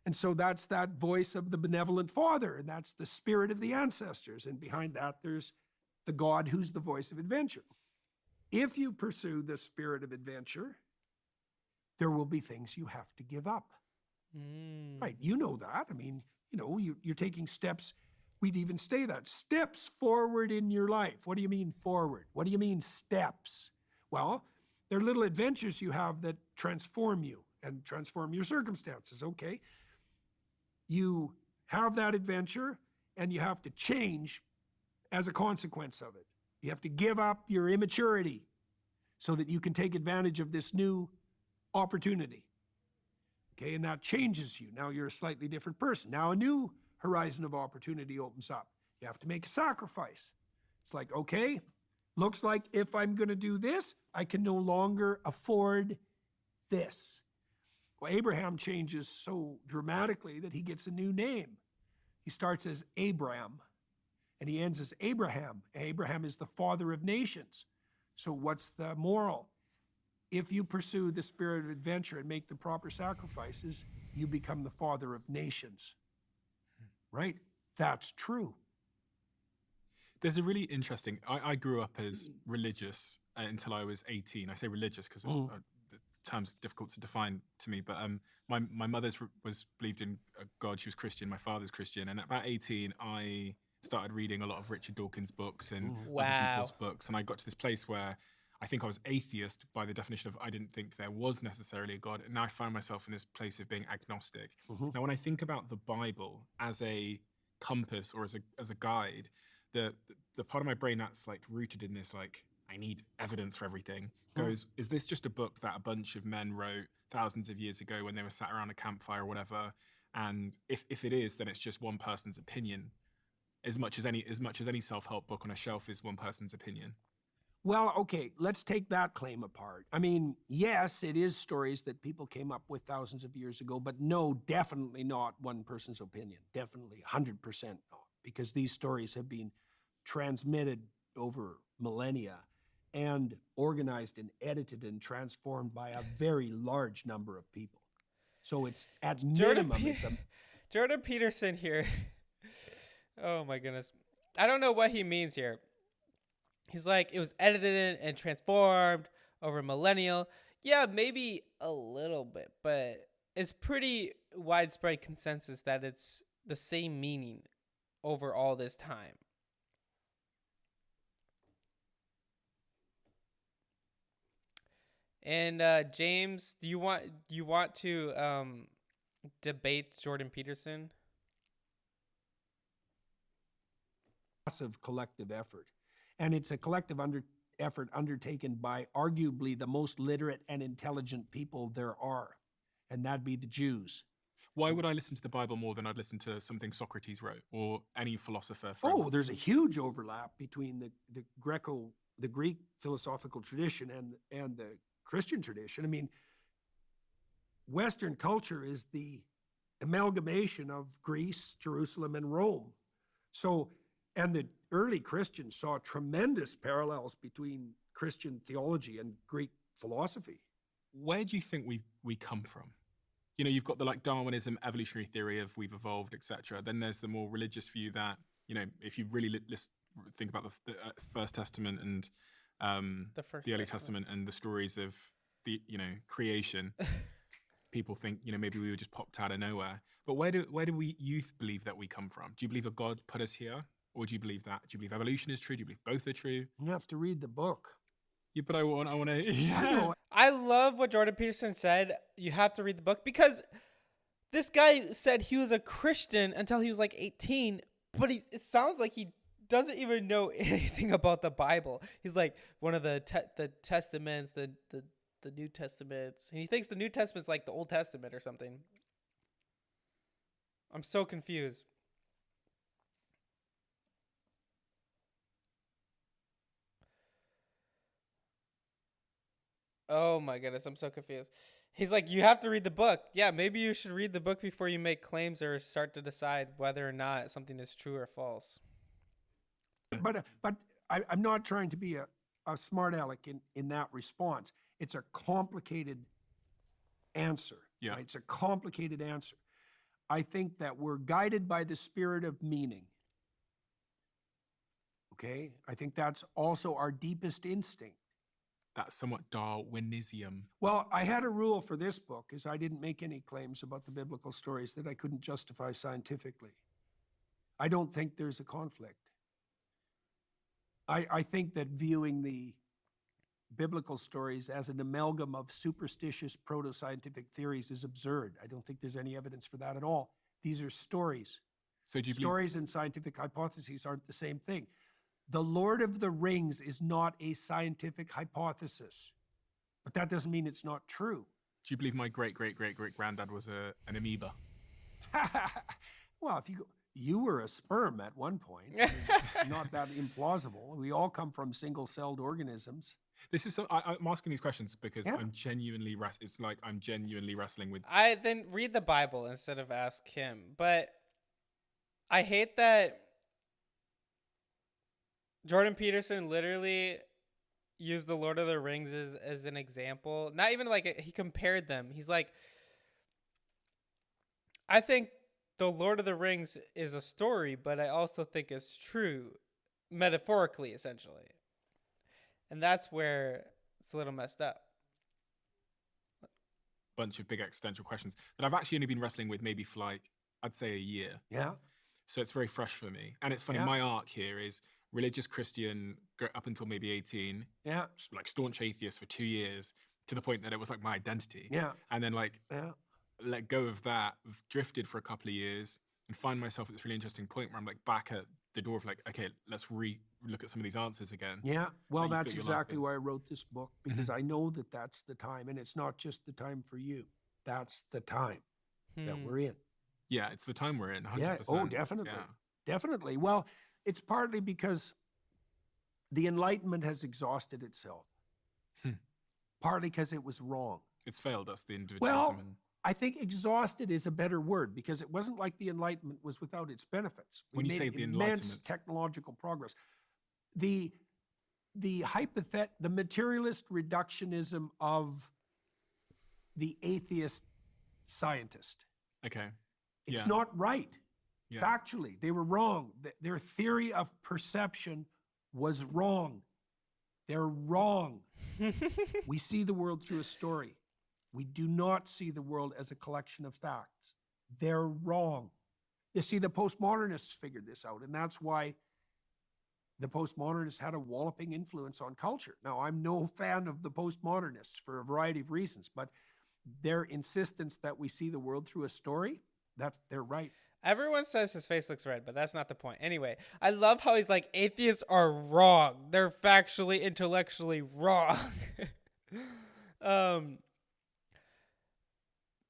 And so that's that voice of the benevolent father, and that's the spirit of the ancestors. And behind that, there's the God who's the voice of adventure. If you pursue the spirit of adventure, there will be things you have to give up. Right, you know that. I mean, you're taking steps. We'd even say that. Steps forward in your life. What do you mean forward? What do you mean steps? Well, they're little adventures you have that transform you and transform your circumstances, okay? You have that adventure and you have to change as a consequence of it. You have to give up your immaturity so that you can take advantage of this new opportunity. Okay, and that changes you. Now you're a slightly different person. Now a new horizon of opportunity opens up. You have to make a sacrifice. It's like, okay, looks like if I'm going to do this, I can no longer afford this. Well, Abraham changes so dramatically that he gets a new name. He starts as Abram, and he ends as Abraham. Abraham is the father of nations. So what's the moral? If you pursue the spirit of adventure and make the proper sacrifices, you become the father of nations. Right? That's true. There's a really interesting, I grew up as religious until I was 18. I say religious because the term's difficult to define to me, but my mother's was believed in God. She was Christian. My father's Christian. And at about 18, I started reading a lot of Richard Dawkins' books and other people's books. And I got to this place where I think I was atheist by the definition of I didn't think there was necessarily a God. And now I find myself in this place of being agnostic. Mm-hmm. Now, when I think about the Bible as a compass or as a guide, the part of my brain that's like rooted in this, like, I need evidence for everything, goes, is this just a book that a bunch of men wrote thousands of years ago when they were sat around a campfire or whatever? And if it is, then it's just one person's opinion, as much as any self-help book on a shelf is one person's opinion. Well, okay, let's take that claim apart. I mean, yes, it is stories that people came up with thousands of years ago, but no, definitely not one person's opinion. Definitely, 100% not, because these stories have been transmitted over millennia and organized and edited and transformed by a very large number of people. So it's at minimum, Jordan Peterson here. Oh my goodness. I don't know what he means here. He's like, it was edited and transformed over millennial. Yeah, maybe a little bit, but it's pretty widespread consensus that it's the same meaning over all this time. And James, do you want to debate Jordan Peterson? Massive collective effort. And it's a collective effort undertaken by arguably the most literate and intelligent people there are, and that'd be the Jews. Why would I listen to the Bible more than I'd listen to something Socrates wrote or any philosopher? There's a huge overlap between the Greco the Greek philosophical tradition and the Christian tradition. I mean, Western culture is the amalgamation of Greece, Jerusalem, and Rome. So, and the early Christians saw tremendous parallels between Christian theology and Greek philosophy. Where do you think we come from? You know, you've got the like Darwinism, evolutionary theory of we've evolved, etc. Then there's the more religious view that, you know, if you really think about the First Testament and the Early Testament and the stories of the, you know, creation, people think, you know, maybe we were just popped out of nowhere. But where do we youth believe that we come from? Do you believe a God put us here, or do you believe that? Do you believe evolution is true? Do you believe both are true? You have to read the book. Yeah, but I want to. Yeah. I love what Jordan Peterson said. You have to read the book, because this guy said he was a Christian until he was like 18, but it sounds like he doesn't even know anything about the Bible. He's like one of the testaments, the New Testaments. And he thinks the New Testament's like the Old Testament or something. I'm so confused. Oh my goodness, I'm so confused. He's like, you have to read the book. Yeah, maybe you should read the book before you make claims or start to decide whether or not something is true or false. But I'm not trying to be a smart aleck in that response. It's a complicated answer. Yeah. Right? It's a complicated answer. I think that we're guided by the spirit of meaning. Okay? I think that's also our deepest instinct. That's somewhat Darwinism. Well, I had a rule for this book, is I didn't make any claims about the biblical stories that I couldn't justify scientifically. I don't think there's a conflict. I think that viewing the biblical stories as an amalgam of superstitious proto-scientific theories is absurd. I don't think there's any evidence for that at all. These are stories. So do you Stories and scientific hypotheses aren't the same thing. The Lord of the Rings is not a scientific hypothesis, but that doesn't mean it's not true. Do you believe my great-great-great-great-granddad was an amoeba? Well, you were a sperm at one point. It's not that implausible. We all come from single-celled organisms. This is I'm asking these questions because Yeah. I'm genuinely it's like I'm genuinely wrestling with. I then read the Bible instead of ask him. But I hate that Jordan Peterson literally used the Lord of the Rings as an example. Not even like he compared them. He's like, I think the Lord of the Rings is a story, but I also think it's true, metaphorically, essentially. And that's where it's a little messed up. Bunch of big existential questions that I've actually only been wrestling with maybe for like, I'd say a year. Yeah. So it's very fresh for me. And it's funny, Yeah. my arc here is religious Christian up until maybe 18. Yeah. Like staunch atheist for 2 years to the point that it was like my identity. Yeah. And then like Yeah. let go of that, drifted for a couple of years and find myself at this really interesting point where I'm like back at the door of like, okay, let's look at some of these answers again. Yeah, well, that you that's put your life exactly in. why I wrote this book, because I know that that's the time, and it's not just the time for you. That's the time that we're in. Yeah, it's the time we're in, 100%. Yeah, oh, definitely. Yeah. Definitely. Well, it's partly because the Enlightenment has exhausted itself. Partly because it was wrong. It's failed us, the individualism. Well, and I think exhausted is a better word, because it wasn't like the Enlightenment was without its benefits. We When you made say the immense Enlightenment- technological progress. The materialist reductionism of the atheist scientist. Okay. It's Yeah. not right. Yeah. Factually, they were wrong. Their theory of perception was wrong. They're wrong. We see the world through a story. We do not see the world as a collection of facts. They're wrong. You see, the postmodernists figured this out, and that's why the postmodernists had a walloping influence on culture. Now, I'm no fan of the postmodernists for a variety of reasons, but their insistence that we see the world through a story, they're right. Everyone says his face looks red, but that's not the point. Anyway, I love how he's like, atheists are wrong. They're factually, intellectually wrong. And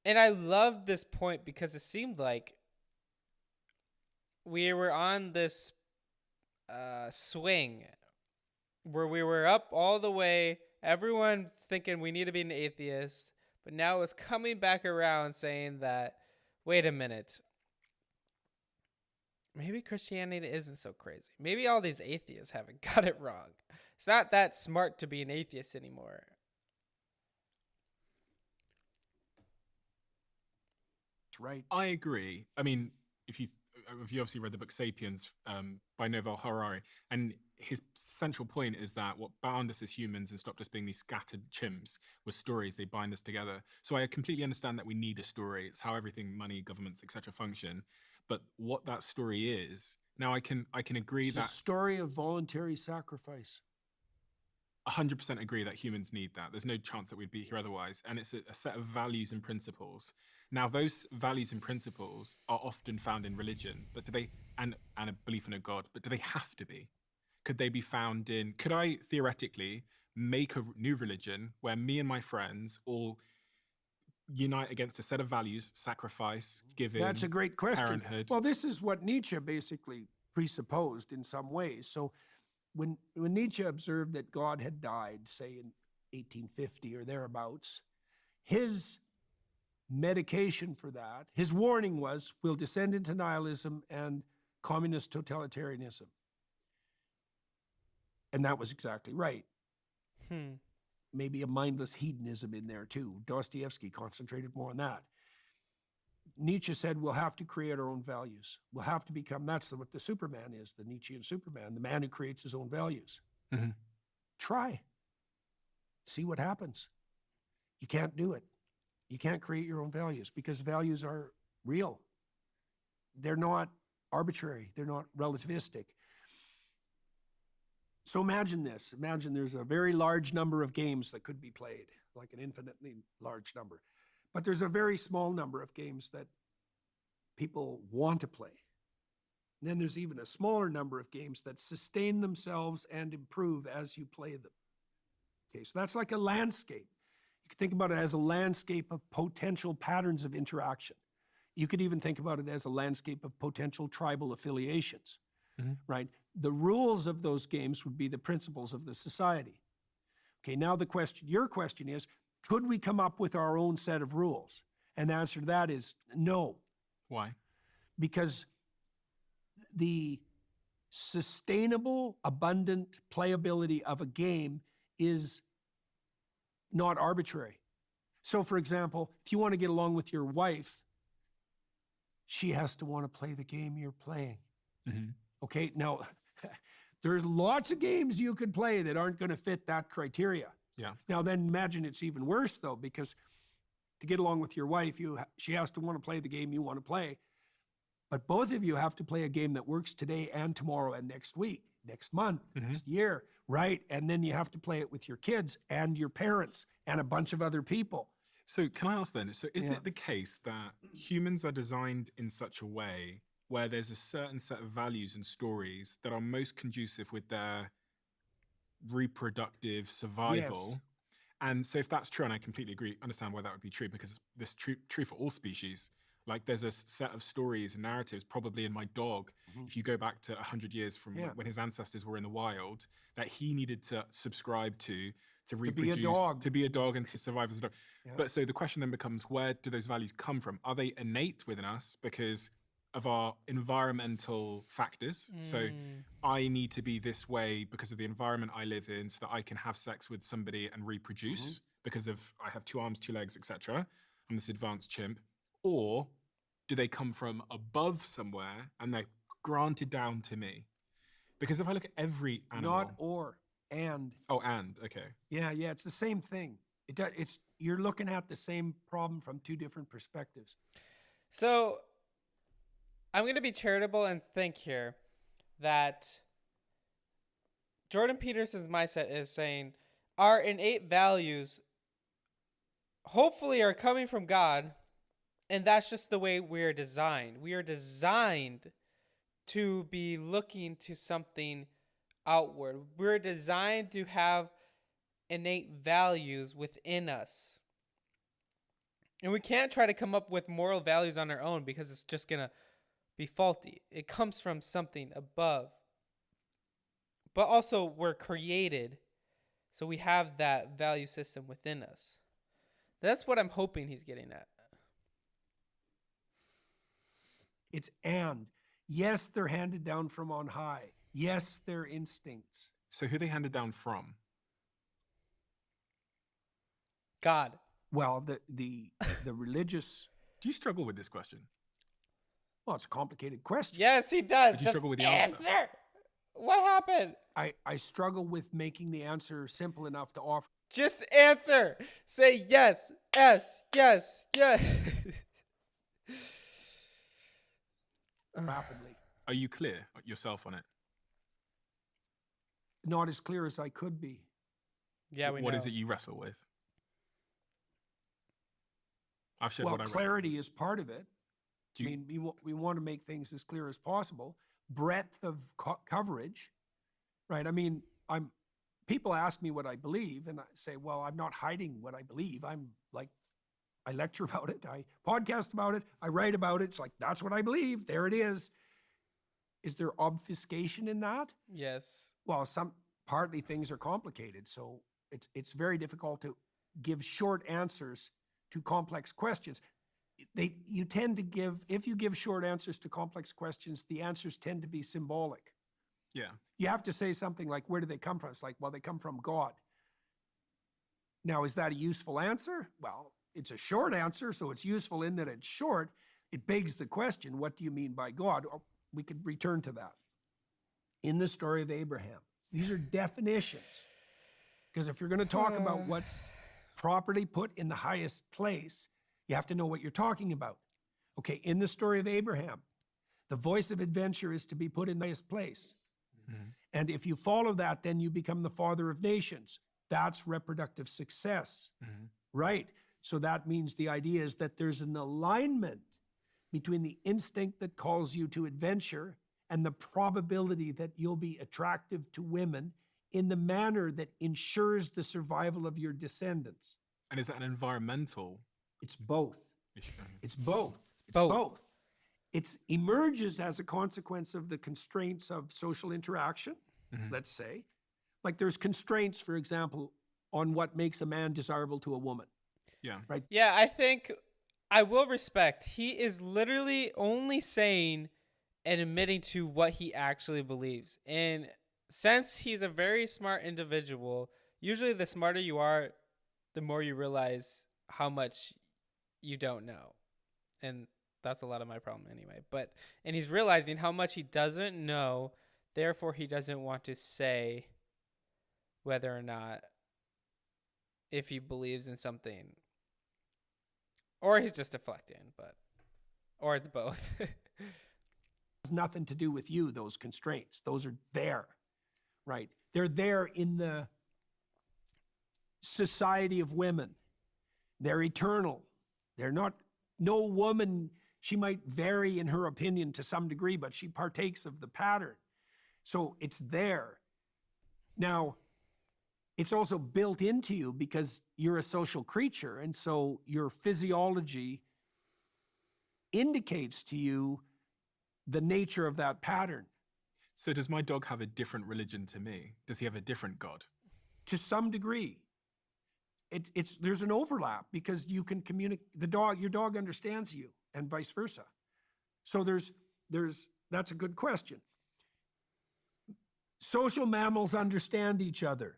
I love this point because it seemed like we were on this swing where we were up all the way, everyone thinking we need to be an atheist, but now it's coming back around saying that, wait a minute, maybe Christianity isn't so crazy. Maybe all these atheists haven't got it wrong. It's not that smart to be an atheist anymore. That's right. I agree. I mean, if you obviously read the book *Sapiens* by Yuval Harari, and his central point is that what bound us as humans and stopped us being these scattered chimps was stories. They bind us together. So I completely understand that we need a story. It's how everything, money, governments, etc., function. But what that story is, now I can agree It's that a story of voluntary sacrifice. 100% agree that humans need that. There's no chance that we'd be here otherwise. And it's a set of values and principles. Now, those values and principles are often found in religion, but do they, and a belief in a God, but do they have to be? Could they be found in, could I theoretically make a new religion where me and my friends all unite against a set of values, sacrifice, giving, That's a great question. parenthood? Well, this is what Nietzsche basically presupposed in some ways. So when Nietzsche observed that God had died, say in 1850 or thereabouts, his medication for that, his warning was, we'll descend into nihilism and communist totalitarianism. And that was exactly right. Maybe a mindless hedonism in there too. Dostoevsky concentrated more on that. Nietzsche said we'll have to create our own values. We'll have to become, that's what the Superman is, the Nietzschean Superman, the man who creates his own values. Mm-hmm. Try. See what happens. You can't do it. You can't create your own values because values are real. They're not arbitrary. They're not relativistic. So imagine this. Imagine there's a very large number of games that could be played, like an infinitely large number. But there's a very small number of games that people want to play. And then there's even a smaller number of games that sustain themselves and improve as you play them. Okay, so that's like a landscape. You could think about it as a landscape of potential patterns of interaction. You could even think about it as a landscape of potential tribal affiliations, right? The rules of those games would be the principles of the society. Okay, now your question is, could we come up with our own set of rules? And the answer to that is no. Why? Because the sustainable, abundant playability of a game is not arbitrary. So, for example, if you want to get along with your wife, she has to want to play the game you're playing. Okay, now, there's lots of games you could play that aren't going to fit that criteria. Yeah. Now, then imagine it's even worse, though, because to get along with your wife, she has to want to play the game you want to play. But both of you have to play a game that works today and tomorrow and next week, next month, next year, right? And then you have to play it with your kids and your parents and a bunch of other people. So can I ask then, so is it the case that humans are designed in such a way where there's a certain set of values and stories that are most conducive with their reproductive survival? Yes. And so if that's true, and I completely agree, understand why that would be true, because this true for all species. Like there's a set of stories and narratives, probably in my dog, if you go back to 100 years from when his ancestors were in the wild, that he needed to subscribe to reproduce, to be a dog and to survive as a dog. But so the question then becomes, where do those values come from? Are they innate within us because of our environmental factors? So I need to be this way because of the environment I live in so that I can have sex with somebody and reproduce because of I have 2 arms, 2 legs, etc. I'm this advanced chimp. Or do they come from above somewhere and they're granted down to me? Because if I look at every animal... Not or, and. Oh, and, okay. Yeah, it's the same thing. You're looking at the same problem from 2 different perspectives. So I'm going to be charitable and think here that Jordan Peterson's mindset is saying our innate values hopefully are coming from God, and that's just the way we're designed. We are designed to be looking to something outward. We're designed to have innate values within us. And we can't try to come up with moral values on our own because it's just going to be faulty. It comes from something above. but also we're created, so we have that value system within us. That's what I'm hoping he's getting at. It's and. Yes, they're handed down from on high. Yes, they're instincts. So who they handed down from? God. Well, the religious. Do you struggle with this question? Well, it's a complicated question. Yes, he does. Did you struggle with the answer? What happened? I struggle with making the answer simple enough to offer. Just answer. Say yes, yes, yes, yes. Rapidly. Are you clear yourself on it? Not as clear as I could be. Yeah, we know. What is it you wrestle with? I've shared Well, what I read. clarity is part of it. Do you- I mean, we want to make things as clear as possible. Breadth of coverage, right? I mean, people ask me what I believe, and I say, well, I'm not hiding what I believe. I lecture about it, I podcast about it, I write about it. It's like, that's what I believe. There it is. Is there obfuscation in that? Yes. Well, partly things are complicated, so it's very difficult to give short answers to complex questions. You tend to give, if you give short answers to complex questions, the answers tend to be symbolic. Yeah. You have to say something like, where do they come from? It's like, well, they come from God. Now, is that a useful answer? Well, it's a short answer, so it's useful in that it's short. It begs the question, what do you mean by God? We could return to that. In the story of Abraham, these are definitions. Because if you're going to talk about what's properly put in the highest place, you have to know what you're talking about. Okay, in the story of Abraham, the voice of adventure is to be put in the highest place. Mhm. And if you follow that, then you become the father of nations. That's reproductive success, Mhm. right? So that means the idea is that there's an alignment between the instinct that calls you to adventure and the probability that you'll be attractive to women in the manner that ensures the survival of your descendants. And is that an environmental It's both. issue? It's both. It's both. both. It emerges as a consequence of the constraints of social interaction, Mhm. let's say. Like there's constraints, for example, on what makes a man desirable to a woman. Yeah. Right. Yeah, I think I will respect. He is literally only saying and admitting to what he actually believes. And since he's a very smart individual, usually the smarter you are, the more you realize how much you don't know. And that's a lot of my problem anyway. And he's realizing how much he doesn't know, therefore he doesn't want to say whether or not if he believes in something. Or he's just deflecting, or it's both. Has nothing to do with you, those constraints. Those are there, right? They're there in the society of women. They're eternal. They're not, no woman, she might vary in her opinion to some degree, but she partakes of the pattern. So it's there. Now, it's also built into you because you're a social creature, and so your physiology indicates to you the nature of that pattern. So does my dog have a different religion to me? Does he have a different God? To some degree. There's an overlap because you can communicate, your dog understands you and vice versa. So that's a good question. Social mammals understand each other.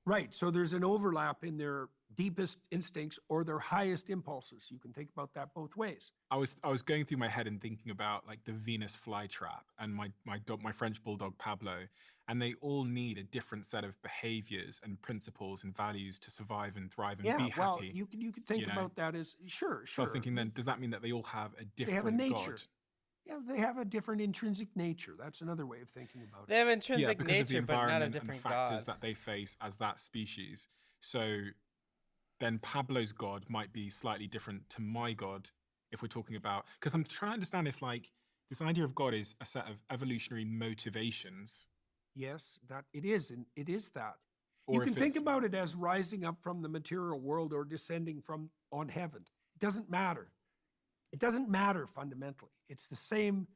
Right, so there's an overlap in their deepest instincts or their highest impulses. You can think about that both ways. I was going through my head and thinking about like the Venus flytrap and my French bulldog Pablo, and they all need a different set of behaviors and principles and values to survive and thrive and be well, happy. you could think you know? about that as sure. So I was thinking then, does that mean that they all have a different They have a nature. God? Yeah, they have a different intrinsic nature. That's another way of thinking about They it. have intrinsic Yeah, because of the nature, but not a environment and the different factors God. that they face as that species. So then Pablo's God might be slightly different to my God if we're talking about, because I'm trying to understand if like this idea of God is a set of evolutionary motivations. Yes, that it is, and it is that. Or You if can think it's- about it as rising up from the material world or descending from on heaven. It doesn't matter. It doesn't matter fundamentally. It's the same.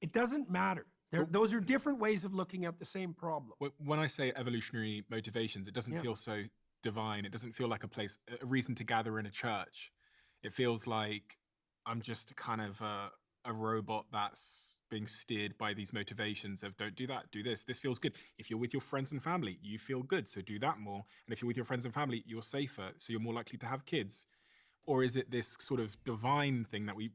It doesn't matter. Those are different ways of looking at the same problem. When I say evolutionary motivations, it doesn't feel so divine. It doesn't feel like a reason to gather in a church. It feels like I'm just kind of a robot that's being steered by these motivations of don't do that, do this. This feels good. If you're with your friends and family, you feel good, so do that more. And if you're with your friends and family, you're safer, so you're more likely to have kids. Or is it this sort of divine thing that we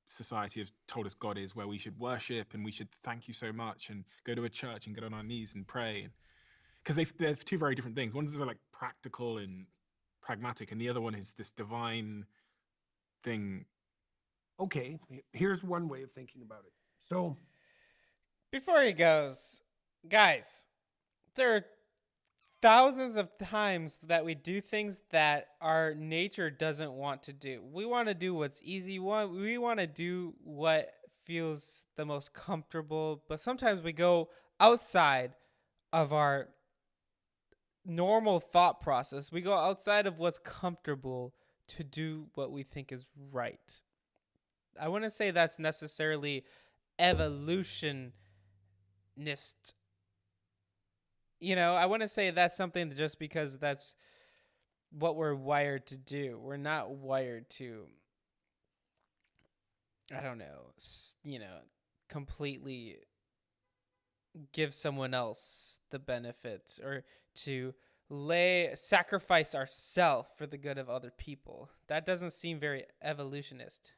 society has told us God is, where we should worship and we should thank you so much and go to a church and get on our knees and pray? Because they're two very different things. One is like practical and pragmatic, and the other one is this divine thing. Okay, here's one way of thinking about it. So, before he goes, guys, there are thousands of times that we do things that our nature doesn't want to do. We want to do what's easy. We want to do what feels the most comfortable, but sometimes we go outside of our normal thought process. We go outside of what's comfortable to do what we think is right. I wouldn't say that's necessarily evolutionist. I wouldn't say that's something just because that's what we're wired to do. We're not wired to, completely give someone else the benefits or to sacrifice ourselves for the good of other people. That doesn't seem very evolutionist.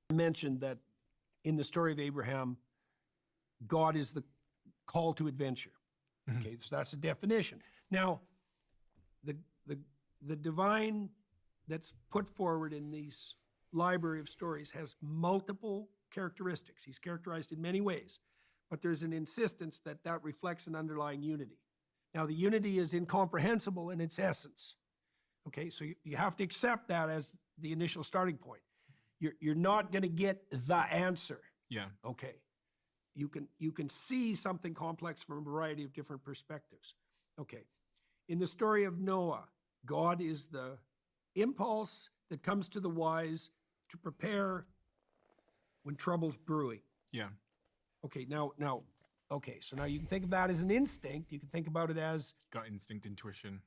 I mentioned that in the story of Abraham, God is the call to adventure. Okay, so that's a definition. Now, the divine that's put forward in these library of stories has multiple characteristics. He's characterized in many ways, but there's an insistence that that reflects an underlying unity. Now, the unity is incomprehensible in its essence. Okay, so you have to accept that as the initial starting point. You're not going to get the answer. Yeah. Okay. You can see something complex from a variety of different perspectives. Okay. In the story of Noah, God is the impulse that comes to the wise to prepare when trouble's brewing. Yeah. Okay. Okay. So now you can think of that as an instinct. You can think about it as gut instinct, intuition,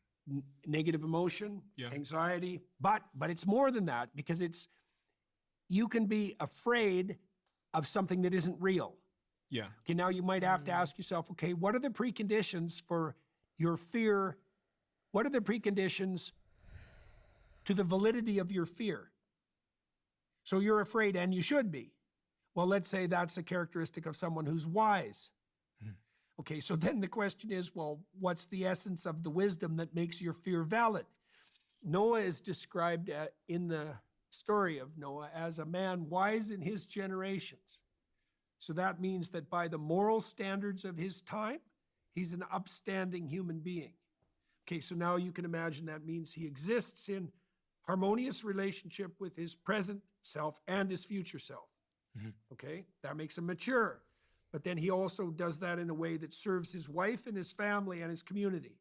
negative emotion, yeah, anxiety. But it's more than that, because you can be afraid of something that isn't real. Yeah. Okay, now you might have to ask yourself, okay, what are the preconditions for your fear? What are the preconditions to the validity of your fear? So you're afraid, and you should be. Well, let's say that's a characteristic of someone who's wise. Okay, so then the question is, well, what's the essence of the wisdom that makes your fear valid? Noah is described in the story of Noah as a man wise in his generations. So that means that by the moral standards of his time, he's an upstanding human being. Okay, so now you can imagine that means he exists in harmonious relationship with his present self and his future self. Okay, that makes him mature. But then he also does that in a way that serves his wife and his family and his community.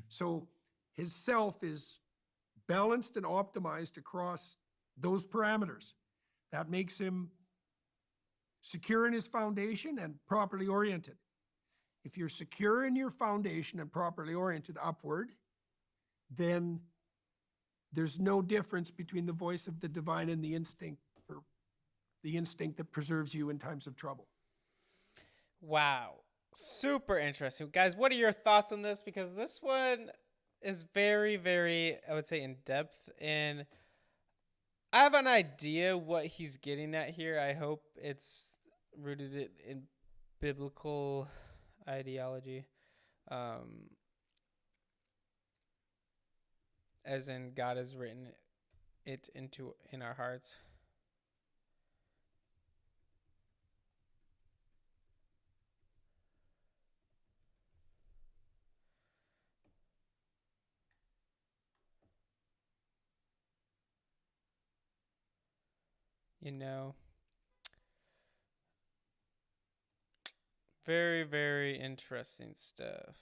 So his self is balanced and optimized across those parameters. That makes him secure in his foundation and properly oriented. If you're secure in your foundation and properly oriented upward, then there's no difference between the voice of the divine and the instinct that preserves you in times of trouble. Wow. Super interesting. Guys, what are your thoughts on this? Because this one is very, very, I would say, in depth, and I have an idea what he's getting at here. I hope it's rooted in biblical ideology, as in God has written it in our hearts. Very, very interesting stuff.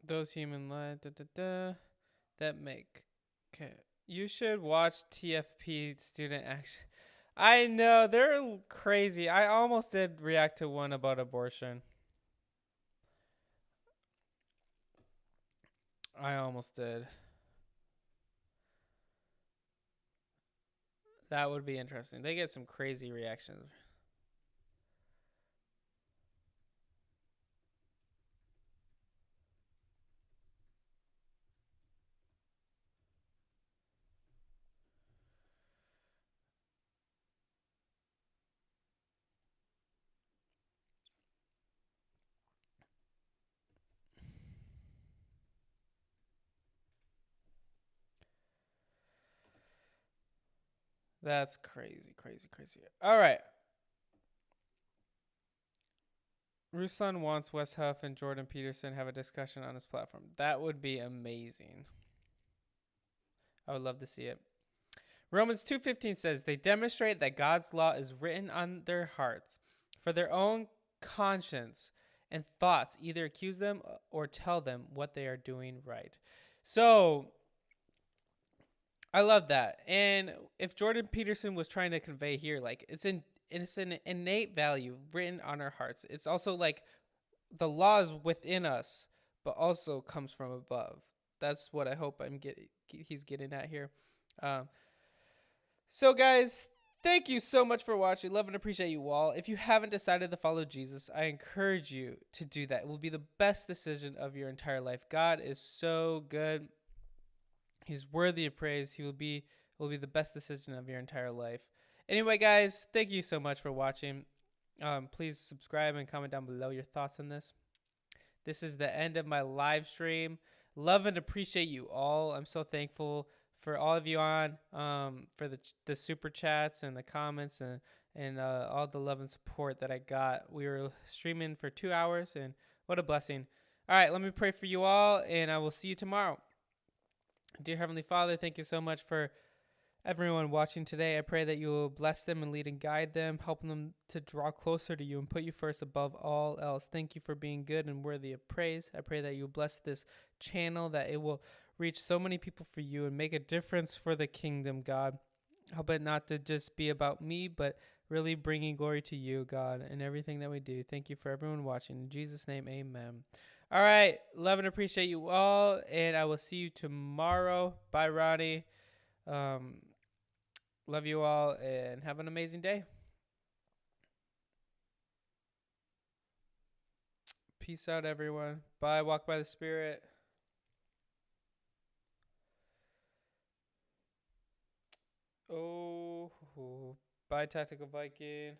Those human life that make. Okay. You should watch TFP student action. I know they're crazy. I almost did react to one about abortion. I almost did. That would be interesting. They get some crazy reactions. That's crazy, crazy, crazy. All right. Ruslan wants Wes Huff and Jordan Peterson have a discussion on his platform. That would be amazing. I would love to see it. Romans 2:15 says, they demonstrate that God's law is written on their hearts for their own conscience and thoughts, either accuse them or tell them what they are doing right. So I love that. And if Jordan Peterson was trying to convey here, like it's an innate value written on our hearts. It's also like the law is within us, but also comes from above. That's what I hope he's getting at here. So guys, thank you so much for watching. Love and appreciate you all. If you haven't decided to follow Jesus, I encourage you to do that. It will be the best decision of your entire life. God is so good. He's worthy of praise. He will be the best decision of your entire life. Anyway, guys, thank you so much for watching. Please subscribe and comment down below your thoughts on this. This is the end of my live stream. Love and appreciate you all. I'm so thankful for all of you on, for the super chats and the comments and all the love and support that I got. We were streaming for 2 hours, and what a blessing. All right, let me pray for you all, and I will see you tomorrow. Dear Heavenly Father, thank you so much for everyone watching today. I pray that you will bless them and lead and guide them, helping them to draw closer to you and put you first above all else. Thank you for being good and worthy of praise. I pray that you bless this channel, that it will reach so many people for you and make a difference for the kingdom, God. Help it not to just be about me, but really bringing glory to you, God, in everything that we do. Thank you for everyone watching. In Jesus' name, amen. All right. Love and appreciate you all, and I will see you tomorrow. Bye, Ronnie. Love you all, and have an amazing day. Peace out, everyone. Bye. Walk by the Spirit. Oh, bye, Tactical Viking.